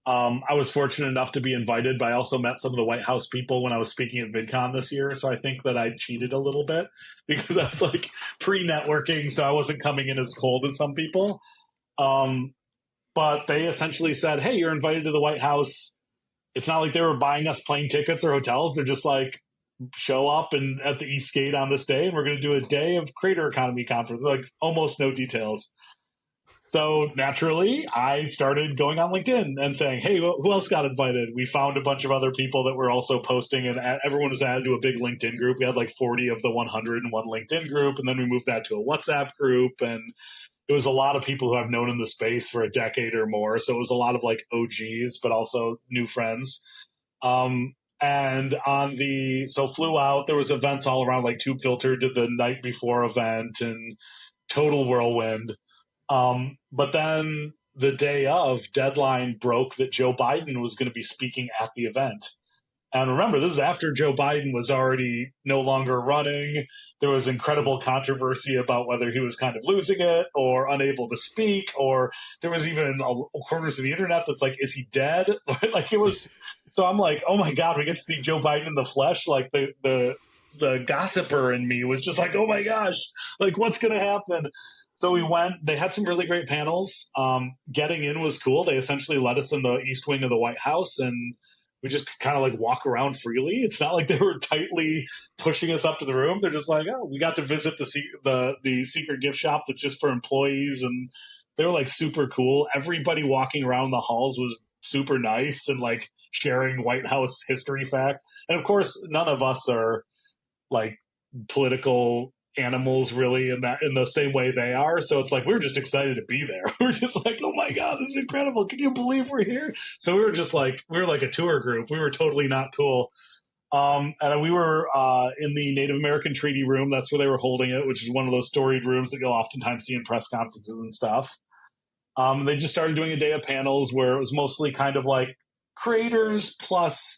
I was fortunate enough to be invited, but I also met some of the White House people when I was speaking at VidCon this year. So I think that I cheated a little bit because I was like pre-networking, so I wasn't coming in as cold as some people. But they essentially said, "Hey, you're invited to the White House." It's not like they were buying us plane tickets or hotels. They're just like, show up and at the East Gate on this day, and we're going to do a day of Creator Economy Conference. Like almost no details. So naturally, I started going on LinkedIn and saying, hey, who else got invited? We found a bunch of other people that were also posting, and everyone was added to a big LinkedIn group. We had like 40 of the 101 LinkedIn group, and then we moved that to a WhatsApp group. And it was a lot of people who I've known in the space for a decade or more. So it was a lot of like OGs, but also new friends. And flew out, there was events all around, like Tube Filter did the night before event and total whirlwind. But then the day of, Deadline broke that Joe Biden was going to be speaking at the event. And remember, this is after Joe Biden was already no longer running. There was incredible controversy about whether he was kind of losing it or unable to speak, or there was even corners of the internet that's like, is he dead? Like it was. So I'm like, oh my God, we get to see Joe Biden in the flesh. Like the gossiper in me was just like, oh my gosh, like what's going to happen? So we went, they had some really great panels. Getting in was cool. They essentially let us in the East Wing of the White House, and we just kind of like walk around freely. It's not like they were tightly pushing us up to the room. They're just like, oh, we got to visit the secret gift shop that's just for employees. And they were like super cool. Everybody walking around the halls was super nice and like sharing White House history facts. And of course, none of us are like political animals really in the same way they are. So it's like, we're just excited to be there. We're just like, oh my God, this is incredible. Can you believe we're here? So we were like a tour group. We were totally not cool. And we were in the Native American Treaty Room. That's where they were holding it, which is one of those storied rooms that you'll oftentimes see in press conferences and stuff. They just started doing a day of panels where it was mostly kind of like creators plus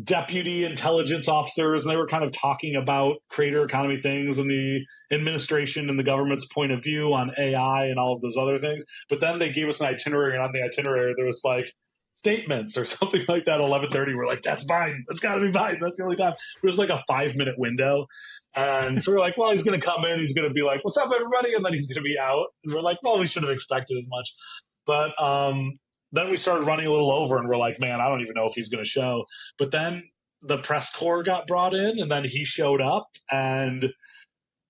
deputy intelligence officers, and they were kind of talking about creator economy things and the administration and the government's point of view on AI and all of those other things. But then they gave us an itinerary, and on the itinerary there was like statements or something like that. 11:30, we're like, that's Biden. That's got to be Biden. That's the only time. It was like a 5-minute window. And so we're like, well, he's going to come in. He's going to be like, what's up, everybody? And then he's going to be out. And we're like, well, we should have expected as much. But then we started running a little over, and we're like, man, I don't even know if he's going to show. But then the press corps got brought in, and then he showed up, and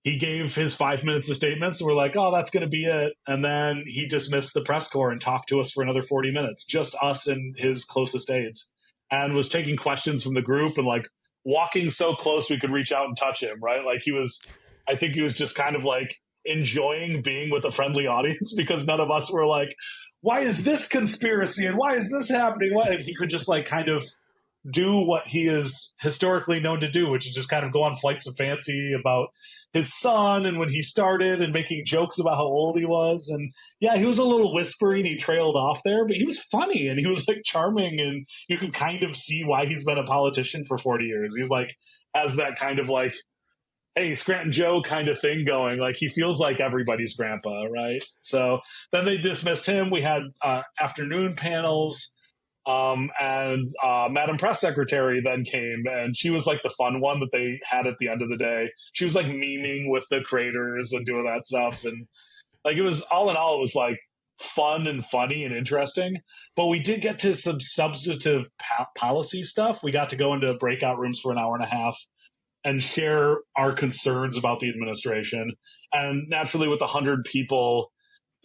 he gave his 5 minutes of statements. And we're like, oh, that's going to be it. And then he dismissed the press corps and talked to us for another 40 minutes, just us and his closest aides, and was taking questions from the group and like walking so close we could reach out and touch him, right? Like I think he was just kind of like enjoying being with a friendly audience, because none of us were like, why is this conspiracy and why is this happening? And he could just like kind of do what he is historically known to do, which is just kind of go on flights of fancy about his son and when he started and making jokes about how old he was. And yeah, he was a little whispery and he trailed off there, but he was funny and he was like charming, and you can kind of see why he's been a politician for 40 years. He's like, has that kind of like, hey, Scranton Joe kind of thing going. Like he feels like everybody's grandpa, right? So then they dismissed him. We had afternoon panels, and Madam Press Secretary then came, and she was like the fun one that they had at the end of the day. She was like memeing with the creators and doing that stuff. And like it was all in all, it was like fun and funny and interesting. But we did get to some substantive policy stuff. We got to go into breakout rooms for an hour and a half and share our concerns about the administration. And naturally, with 100 people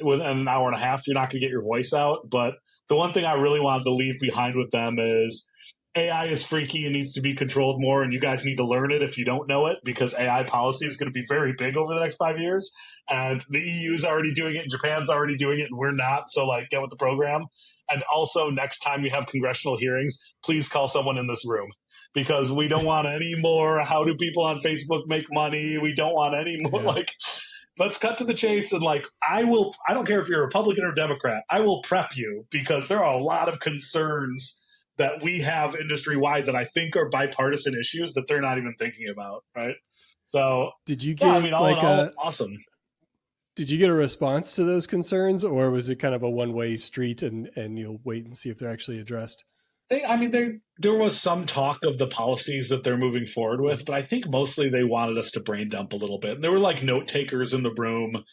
within an hour and a half, you're not going to get your voice out. But the one thing I really wanted to leave behind with them is AI is freaky and needs to be controlled more, and you guys need to learn it if you don't know it, because AI policy is going to be very big over the next 5 years. And the EU is already doing it, and Japan's already doing it, and we're not. So, like, get with the program. And also, next time you have congressional hearings, please call someone in this room, because we don't want any more how do people on Facebook make money. We don't want any more let's cut to the chase. And like, I don't care if you're a Republican or Democrat, I will prep you, because there are a lot of concerns that we have industry wide that I think are bipartisan issues that they're not even thinking about. Right. So did you get awesome. Did you get a response to those concerns, or was it kind of a one-way street and you'll wait and see if they're actually addressed? There was some talk of the policies that they're moving forward with, but I think mostly they wanted us to brain dump a little bit. And there were like note takers in the room,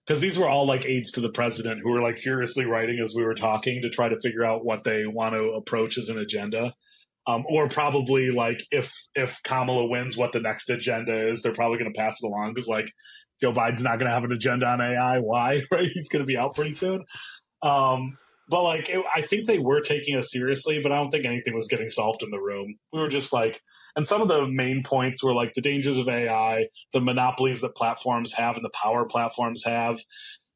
because these were all like aides to the president who were like furiously writing as we were talking to try to figure out what they want to approach as an agenda. Or probably like if Kamala wins, what the next agenda is, they're probably going to pass it along, because like Joe Biden's not going to have an agenda on AI. Why? Right? He's going to be out pretty soon. But like, I think they were taking us seriously, but I don't think anything was getting solved in the room. We were just like, and some of the main points were like the dangers of AI, the monopolies that platforms have and the power platforms have,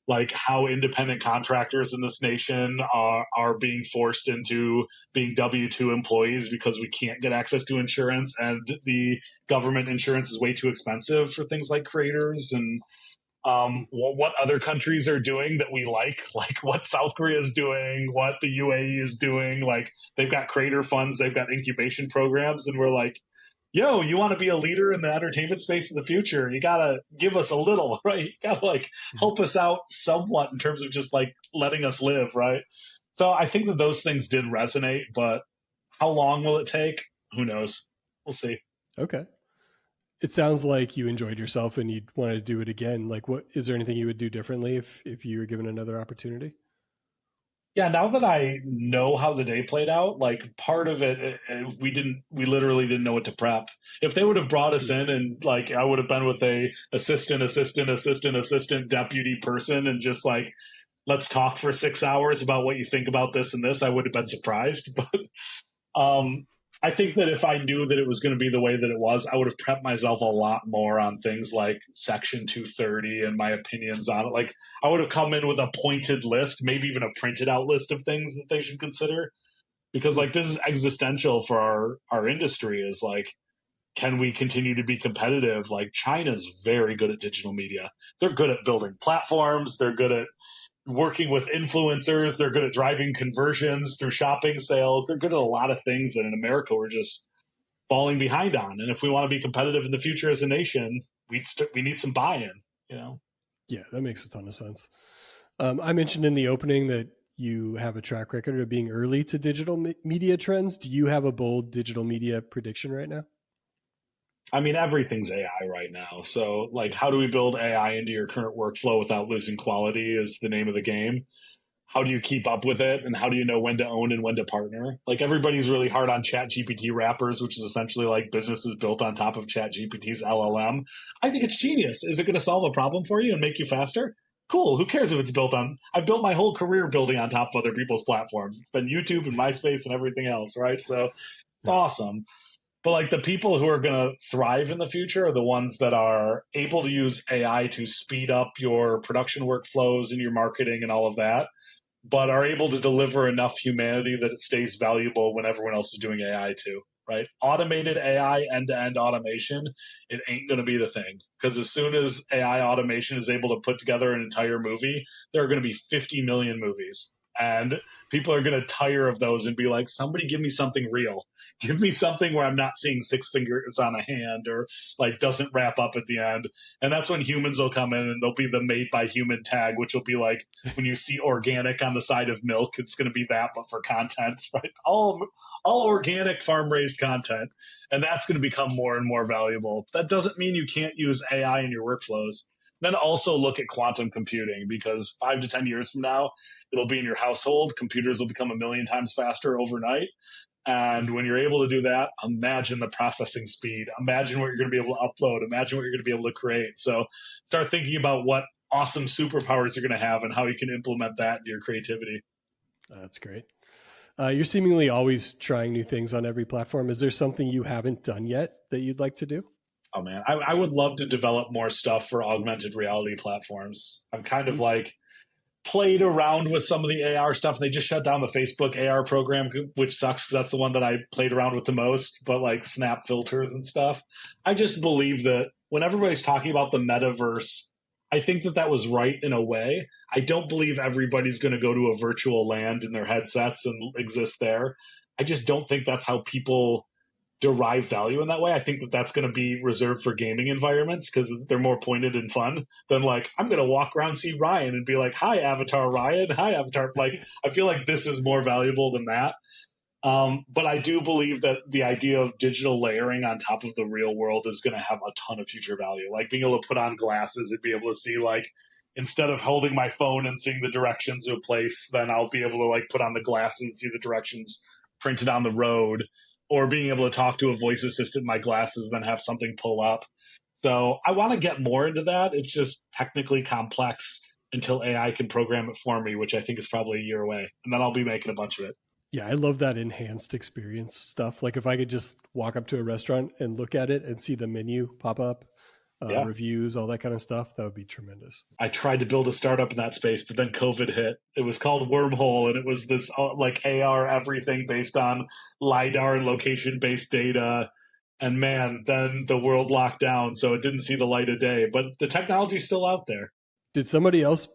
like how independent contractors in this nation are being forced into being W-2 employees because we can't get access to insurance, and the government insurance is way too expensive for things like creators, and what other countries are doing that we like what South Korea is doing, what the UAE is doing. Like, they've got creator funds, they've got incubation programs, and we're like, yo, you want to be a leader in the entertainment space in the future, you gotta give us a little, right? You gotta like help us out somewhat in terms of just like letting us live, right? So I think that those things did resonate, but how long will it take? Who knows? We'll see. Okay. It sounds like you enjoyed yourself and you'd want to do it again. Like, what is there anything you would do differently if you were given another opportunity? Yeah, now that I know how the day played out, like part of it, we literally didn't know what to prep. If they would have brought us in and like I would have been with a assistant deputy person and just like, let's talk for 6 hours about what you think about this and this, I would have been surprised. But I think that if I knew that it was going to be the way that it was, I would have prepped myself a lot more on things like Section 230 and my opinions on it. Like, I would have come in with a pointed list, maybe even a printed out list of things that they should consider. Because, like, this is existential for our industry, is like, can we continue to be competitive? Like, China's very good at digital media. They're good at building platforms. They're good at working with influencers. They're good at driving conversions through shopping sales. They're good at a lot of things that in America we're just falling behind on. And if we want to be competitive in the future as a nation, we need some buy-in, you know? Yeah, that makes a ton of sense. I mentioned in the opening that you have a track record of being early to digital media trends. Do you have a bold digital media prediction right now? I mean, everything's AI right now. So, like, how do we build AI into your current workflow without losing quality is the name of the game. How do you keep up with it? And how do you know when to own and when to partner? Like, everybody's really hard on ChatGPT wrappers, which is essentially like businesses built on top of ChatGPT's LLM. I think it's genius. Is it going to solve a problem for you and make you faster? Cool. Who cares if it's built on? I've built my whole career building on top of other people's platforms. It's been YouTube and MySpace and everything else, right? So it's awesome. But like the people who are going to thrive in the future are the ones that are able to use AI to speed up your production workflows and your marketing and all of that, but are able to deliver enough humanity that it stays valuable when everyone else is doing AI too, right? Automated AI, end-to-end automation, it ain't going to be the thing. Because as soon as AI automation is able to put together an entire movie, there are going to be 50 million movies. And people are going to tire of those and be like, somebody give me something real. Give me something where I'm not seeing 6 fingers on a hand or like doesn't wrap up at the end. And that's when humans will come in and they'll be the made by human tag, which will be like when you see organic on the side of milk, it's going to be that, but for content, right? All organic farm raised content. And that's going to become more and more valuable. That doesn't mean you can't use AI in your workflows. Then also look at quantum computing, because 5 to 10 years from now, it'll be in your household. Computers will become a million times faster overnight. And when you're able to do that, imagine the processing speed. Imagine what you're going to be able to upload. Imagine what you're going to be able to create. So start thinking about what awesome superpowers you're going to have and how you can implement that into your creativity. That's great. You're seemingly always trying new things on every platform. Is there something you haven't done yet that you'd like to do? Oh, man. I would love to develop more stuff for augmented reality platforms. I'm kind of like played around with some of the AR stuff. They just shut down the Facebook AR program, which sucks because that's the one that I played around with the most, but like snap filters and stuff. I just believe that when everybody's talking about the metaverse, I think that was right in a way. I don't believe everybody's going to go to a virtual land in their headsets and exist there. I just don't think that's how people derive value in that way. I think that that's going to be reserved for gaming environments because they're more pointed and fun than like, I'm going to walk around, see Ryan and be like, hi, Avatar Ryan. Hi, Avatar. Like, I feel like this is more valuable than that. But I do believe that the idea of digital layering on top of the real world is going to have a ton of future value. Like being able to put on glasses and be able to see, like, instead of holding my phone and seeing the directions of a place, then I'll be able to like put on the glasses and see the directions printed on the road, or being able to talk to a voice assistant in my glasses, then have something pull up. So I want to get more into that. It's just technically complex until AI can program it for me, which I think is probably a year away. And then I'll be making a bunch of it. Yeah, I love that enhanced experience stuff. Like if I could just walk up to a restaurant and look at it and see the menu pop up, Yeah. reviews, all that kind of stuff, that would be tremendous. I tried to build a startup in that space, but then COVID hit. It was called Wormhole, and it was this like AR everything based on LiDAR and location based data. And man, then the world locked down, so it didn't see the light of day. But the technology's still out there. Did somebody else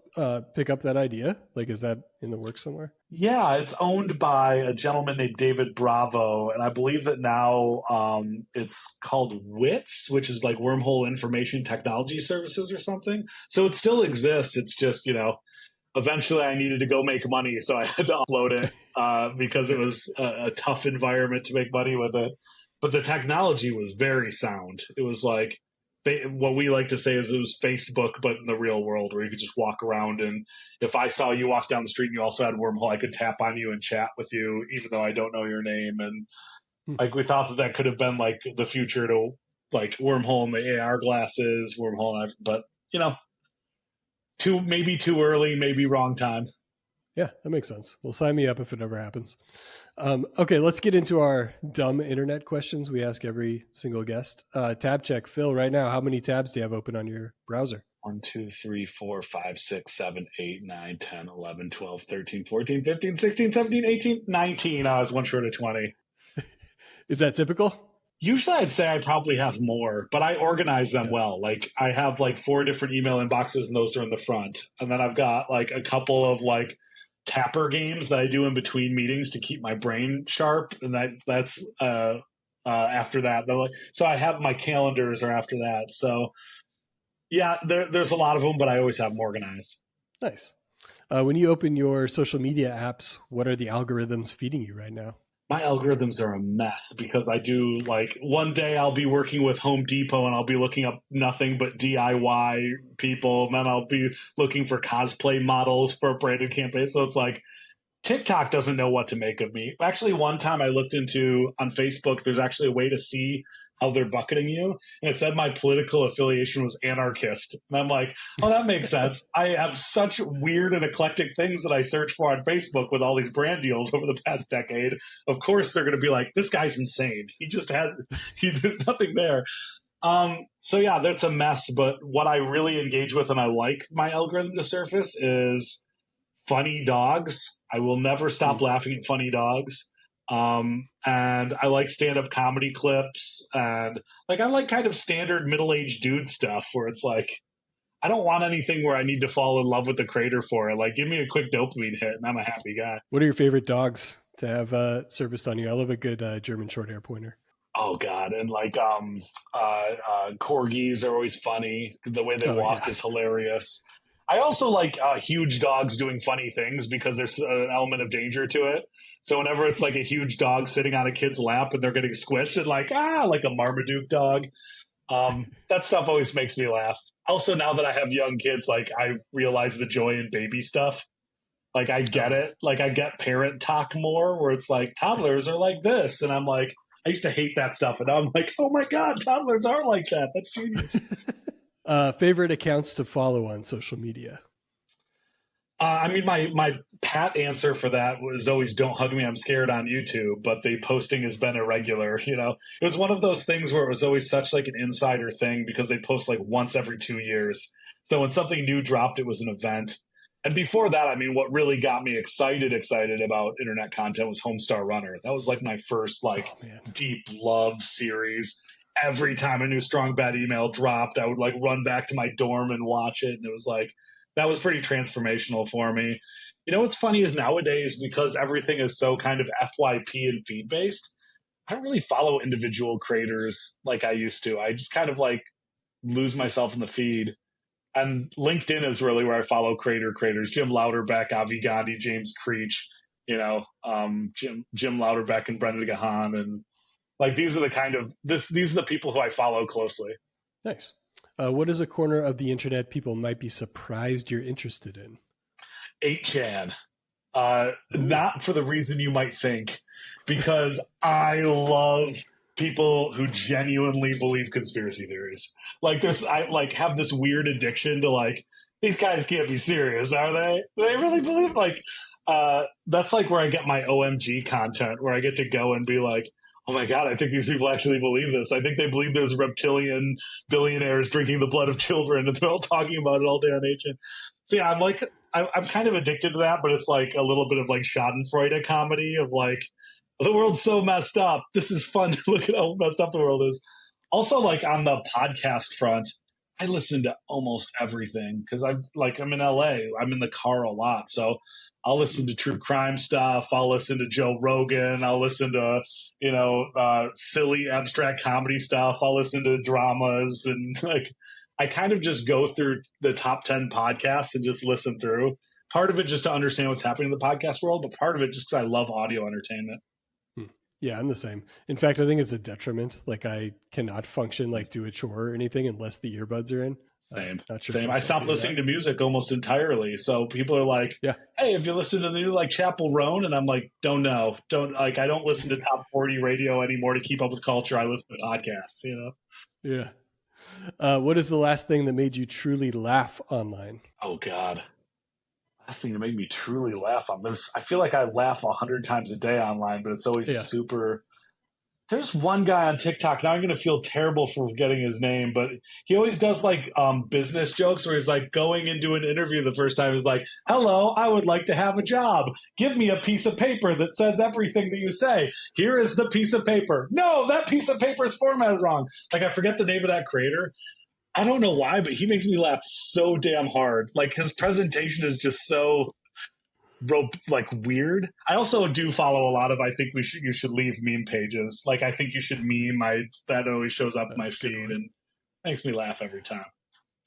pick up that idea? Like, is that in the works somewhere? Yeah, it's owned by a gentleman named David Bravo, and I believe that now it's called WITS, which is like Wormhole Information Technology Services or something. So it still exists. It's just, eventually I needed to go make money, so I had to upload it because it was a tough environment to make money with it. But the technology was very sound. It was like what we like to say is it was Facebook, but in the real world, where you could just walk around, and if I saw you walk down the street and you also had Wormhole, I could tap on you and chat with you, even though I don't know your name. And like we thought that could have been like the future to like Wormhole and the AR glasses, Wormhole, but maybe too early, maybe wrong time. Yeah, that makes sense. Well, sign me up if it ever happens. Okay, let's get into our dumb internet questions we ask every single guest. Tab check. Phil, right now, how many tabs do you have open on your browser? 1, 2, 3, 4, 5, 6, 7, 8, 9, 10, 11, 12, 13, 14, 15, 16, 17, 18, 19. I was one short of 20. Is that typical? Usually I'd say I probably have more, but I organize them well. Like I have like 4 different email inboxes, and those are in the front. And then I've got like a couple of like tapper games that I do in between meetings to keep my brain sharp, and that's after that. So I have my calendars are after that. So yeah, there's a lot of them, but I always have them organized. Nice. When you open your social media apps, what are the algorithms feeding you right now? My algorithms are a mess because I do like one day I'll be working with Home Depot and I'll be looking up nothing but DIY people. And then I'll be looking for cosplay models for a branded campaign. So it's like TikTok doesn't know what to make of me. Actually, one time I looked into on Facebook, there's actually a way to see how they're bucketing you. And it said my political affiliation was anarchist. And I'm like, oh, that makes sense. I have such weird and eclectic things that I search for on Facebook with all these brand deals over the past decade. Of course, they're going to be like, this guy's insane. There's nothing there. So yeah, that's a mess. But what I really engage with and I like my algorithm to surface is funny dogs. I will never stop laughing at funny dogs. And I like stand-up comedy clips, and like I like kind of standard middle-aged dude stuff where it's like I don't want anything where I need to fall in love with the creator for it. Like give me a quick dopamine hit and I'm a happy guy. What are your favorite dogs to have serviced on you? I love a good German short hair pointer. Oh God. And like corgis are always funny. The way they walk is hilarious. I also like huge dogs doing funny things because there's an element of danger to it. So whenever it's like a huge dog sitting on a kid's lap and they're getting squished and like a Marmaduke dog, that stuff always makes me laugh. Also, now that I have young kids, like I realize the joy in baby stuff. Like I get it. Like I get parent talk more where it's like toddlers are like this. And I'm like, I used to hate that stuff. And now I'm like, oh my God, toddlers are like that. That's genius. Favorite accounts to follow on social media? I mean, my pat answer for that was always "Don't hug me, I'm scared" on YouTube. But the posting has been irregular. It was one of those things where it was always such like an insider thing because they post like once every 2 years. So when something new dropped, it was an event. And before that, I mean, what really got me excited about internet content was Homestar Runner. That was like my first deep love series. Every time a new strong bad email dropped, I would like run back to my dorm and watch it, and it was like. That was pretty transformational for me. What's funny is nowadays, because everything is so kind of FYP and feed-based, I don't really follow individual creators like I used to. I just kind of like lose myself in the feed. And LinkedIn is really where I follow creators. Jim Louderbeck, Avi Gandhi, James Creech, Jim Louderbeck and Brendan Gahan. And like these are the people who I follow closely. Nice. What is a corner of the internet people might be surprised you're interested in? 8chan. Not for the reason you might think, because I love people who genuinely believe conspiracy theories. Like this, I like have this weird addiction to like, these guys can't be serious, are they? They really believe like that's like where I get my OMG content, where I get to go and be like, oh my God, I think these people actually believe this. I think they believe there's reptilian billionaires drinking the blood of children, and they're all talking about it all day on HN. So yeah, I'm kind of addicted to that, but it's like a little bit of like Schadenfreude comedy of like, the world's so messed up. This is fun to look at how messed up the world is. Also, like on the podcast front, I listen to almost everything because I'm in LA. I'm in the car a lot, so I'll listen to true crime stuff. I'll listen to Joe Rogan. I'll listen to silly abstract comedy stuff. I'll listen to dramas, and like I kind of just go through the top 10 podcasts and just listen through. Part of it just to understand what's happening in the podcast world, but part of it just because I love audio entertainment. Yeah, I'm the same. In fact, I think it's a detriment. Like I cannot function, like do a chore or anything unless the earbuds are in. Same. Not sure Same. I stopped listening to music almost entirely. So people are like, yeah, hey, have you listened to the new like Chapel Roan? And I'm like, don't know. I don't listen to top 40 radio anymore to keep up with culture. I listen to podcasts, Yeah. What is the last thing that made you truly laugh online? Oh God. Last thing that made me truly laugh on this. I feel like I laugh 100 times a day online, but it's always super. There's one guy on TikTok. Now I'm going to feel terrible for forgetting his name, but he always does like business jokes where he's like going into an interview the first time. He's like, hello, I would like to have a job. Give me a piece of paper that says everything that you say. Here is the piece of paper. No, that piece of paper is formatted wrong. Like I forget the name of that creator. I don't know why, but he makes me laugh so damn hard. Like his presentation is just so like weird. I also do follow a lot of I think you should leave meme pages. Like I think you should meme that always shows up in my feed and makes me laugh every time.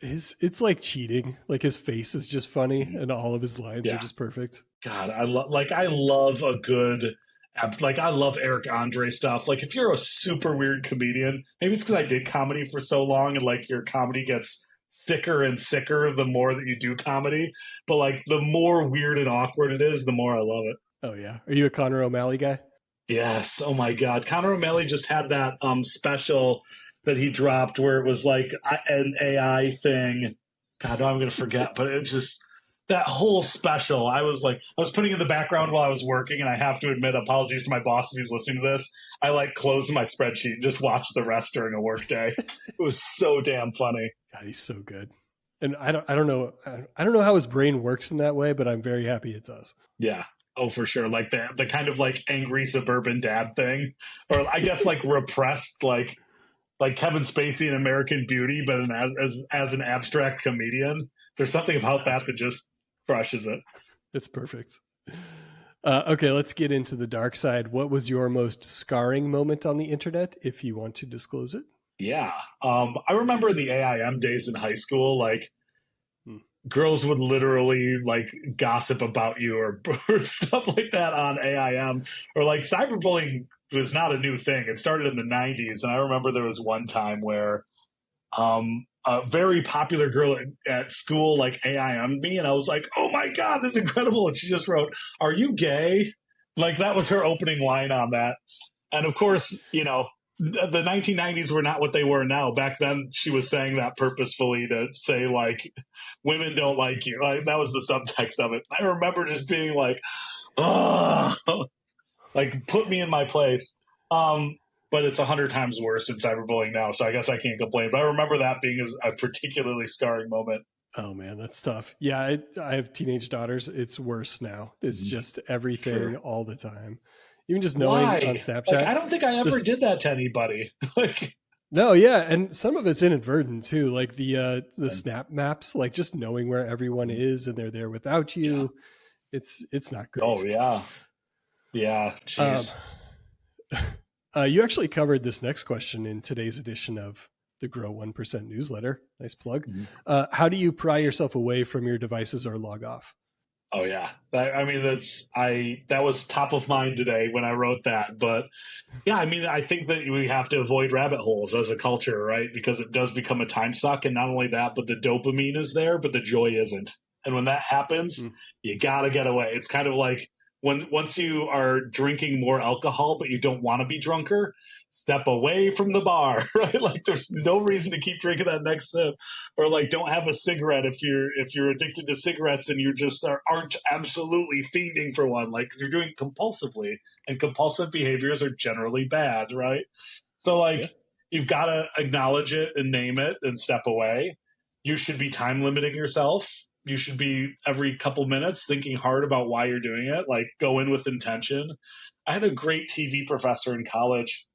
It's like cheating. Like his face is just funny and all of his lines are just perfect. God, I love a good I love Eric Andre stuff. Like if you're a super weird comedian, maybe it's because I did comedy for so long and like your comedy gets sicker and sicker the more that you do comedy. But like the more weird and awkward it is, the more I love it. Oh yeah. Are you a Conor O'Malley guy? Yes. Oh my God. Conor O'Malley just had that special that he dropped where it was like an AI thing. God, I'm going to forget, but it's just that whole special. I was putting in the background while I was working, and I have to admit, apologies to my boss if he's listening to this. I like closed my spreadsheet and just watched the rest during a work day. It was so damn funny. God, he's so good. And I don't know how his brain works in that way, but I'm very happy it does. Yeah. Oh, for sure. Like the kind of like angry suburban dad thing, or I guess like repressed, like Kevin Spacey in American Beauty, but as an abstract comedian. There's something about that just crushes it. It's perfect. Okay, let's get into the dark side. What was your most scarring moment on the internet, if you want to disclose it? Yeah. I remember in the AIM days in high school, like girls would literally like gossip about you or stuff like that on AIM, or like cyberbullying was not a new thing. It started in the 90s. And I remember there was one time where a very popular girl at school like AIM'd me, and I was like, oh my God, this is incredible. And she just wrote, are you gay? Like that was her opening line on that. And of course, the 1990s were not what they were now. Back then, she was saying that purposefully to say, like, women don't like you. Like, that was the subtext of it. I remember just being like, oh, like, put me in my place. But it's 100 times worse in cyberbullying now, so I guess I can't complain. But I remember that being a particularly scarring moment. Oh, man, that's tough. Yeah, I have teenage daughters. It's worse now. It's just everything all the time. Even just knowing on Snapchat. Like, I don't think I ever did that to anybody. No, yeah, and some of it's inadvertent too, like the snap maps, like just knowing where everyone is and they're there without you. Yeah. It's not great. Oh yeah, yeah. Jeez. You actually covered this next question in today's edition of the Grow 1% newsletter. Nice plug. Mm-hmm. How do you pry yourself away from your devices or log off? Oh yeah. That was top of mind today when I wrote that. But yeah, I think that we have to avoid rabbit holes as a culture, right? Because it does become a time suck. And not only that, but the dopamine is there, but the joy isn't. And when that happens, you gotta get away. It's kind of like once you are drinking more alcohol, but you don't want to be drunker, step away from the bar, right? Like there's no reason to keep drinking that next sip, or like don't have a cigarette if you're addicted to cigarettes and you just aren't absolutely fiending for one, like 'cause you're doing it compulsively, and compulsive behaviors are generally bad, right? So like Yeah. you've got to acknowledge it and name it and step away. You should be time limiting yourself. You should be every couple minutes thinking hard about why you're doing it. Like go in with intention. I had a great TV professor in college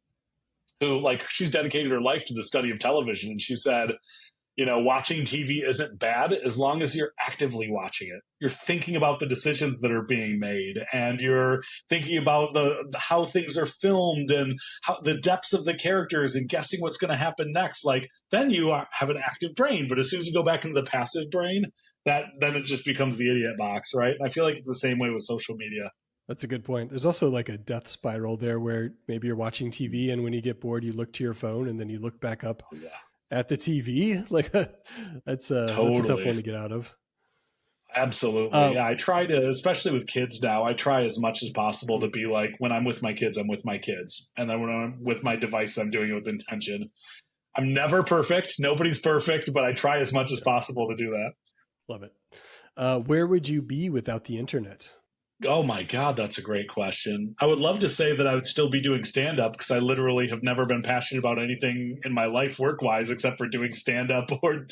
who like she's dedicated her life to the study of television, and she said, you know, watching TV isn't bad as long as you're actively watching it. You're thinking about the decisions that are being made, and you're thinking about the how things are filmed and how the depths of the characters and guessing what's going to happen next. Like then you have an active brain, but as soon as you go back into the passive brain, that then it just becomes the idiot box, right? And I feel like it's the same way with social media. That's a good point. There's also like a death spiral there where maybe you're watching TV and when you get bored, you look to your phone and then you look back up Oh, yeah. at the TV. Like that's a tough one to get out of. Absolutely. Yeah, I try to, especially with kids now, I try as much as possible to be like, when I'm with my kids, I'm with my kids. And then when I'm with my device, I'm doing it with intention. I'm never perfect. Nobody's perfect, but I try as much as possible to do that. Love it. Where would you be without the internet? Oh my God, that's a great question. I would love to say that I would still be doing stand up because I literally have never been passionate about anything in my life work wise except for doing stand up or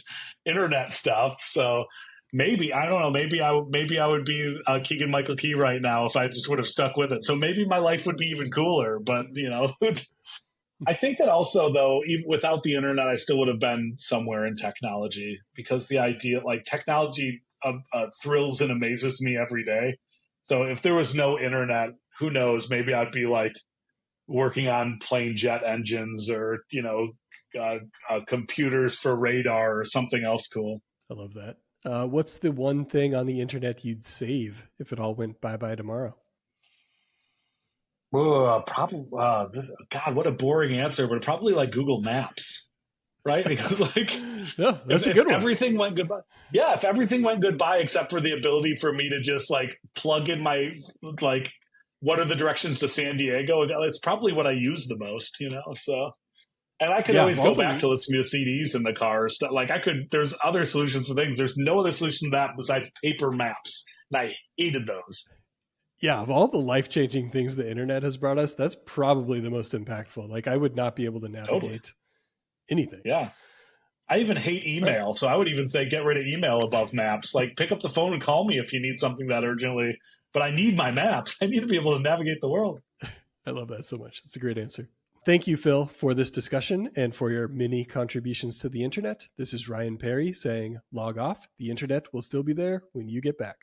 internet stuff. So maybe, I don't know, maybe I would be Keegan Michael Key right now if I just would have stuck with it. So maybe my life would be even cooler. But, you know, I think that also, though, even without the internet, I still would have been somewhere in technology because the idea, like technology thrills and amazes me every day. So if there was no internet, who knows? Maybe I'd be like working on plane jet engines or, you know, computers for radar or something else cool. I love that. What's the one thing on the internet you'd save if it all went bye-bye tomorrow? Probably, God, what a boring answer, but probably like Google Maps, right? Because like, No, that's a good one. Everything went goodbye. Yeah, if everything went goodbye except for the ability for me to just like plug in my like, what are the directions to San Diego? It's probably what I use the most, you know. So, and I could Yeah, always go back to listening to CDs in the car. Like I could. There's other solutions for things. There's no other solution to that besides paper maps, and I hated those. Yeah, of all the life-changing things the internet has brought us, that's probably the most impactful. Like I would not be able to navigate anything. Yeah. I even hate email. Right. So I would even say get rid of email above maps. Like pick up the phone and call me if you need something that urgently. But I need my maps. I need to be able to navigate the world. I love that so much. It's a great answer. Thank you, Phil, for this discussion and for your many contributions to the internet. This is Ryan Perry saying log off. The internet will still be there when you get back.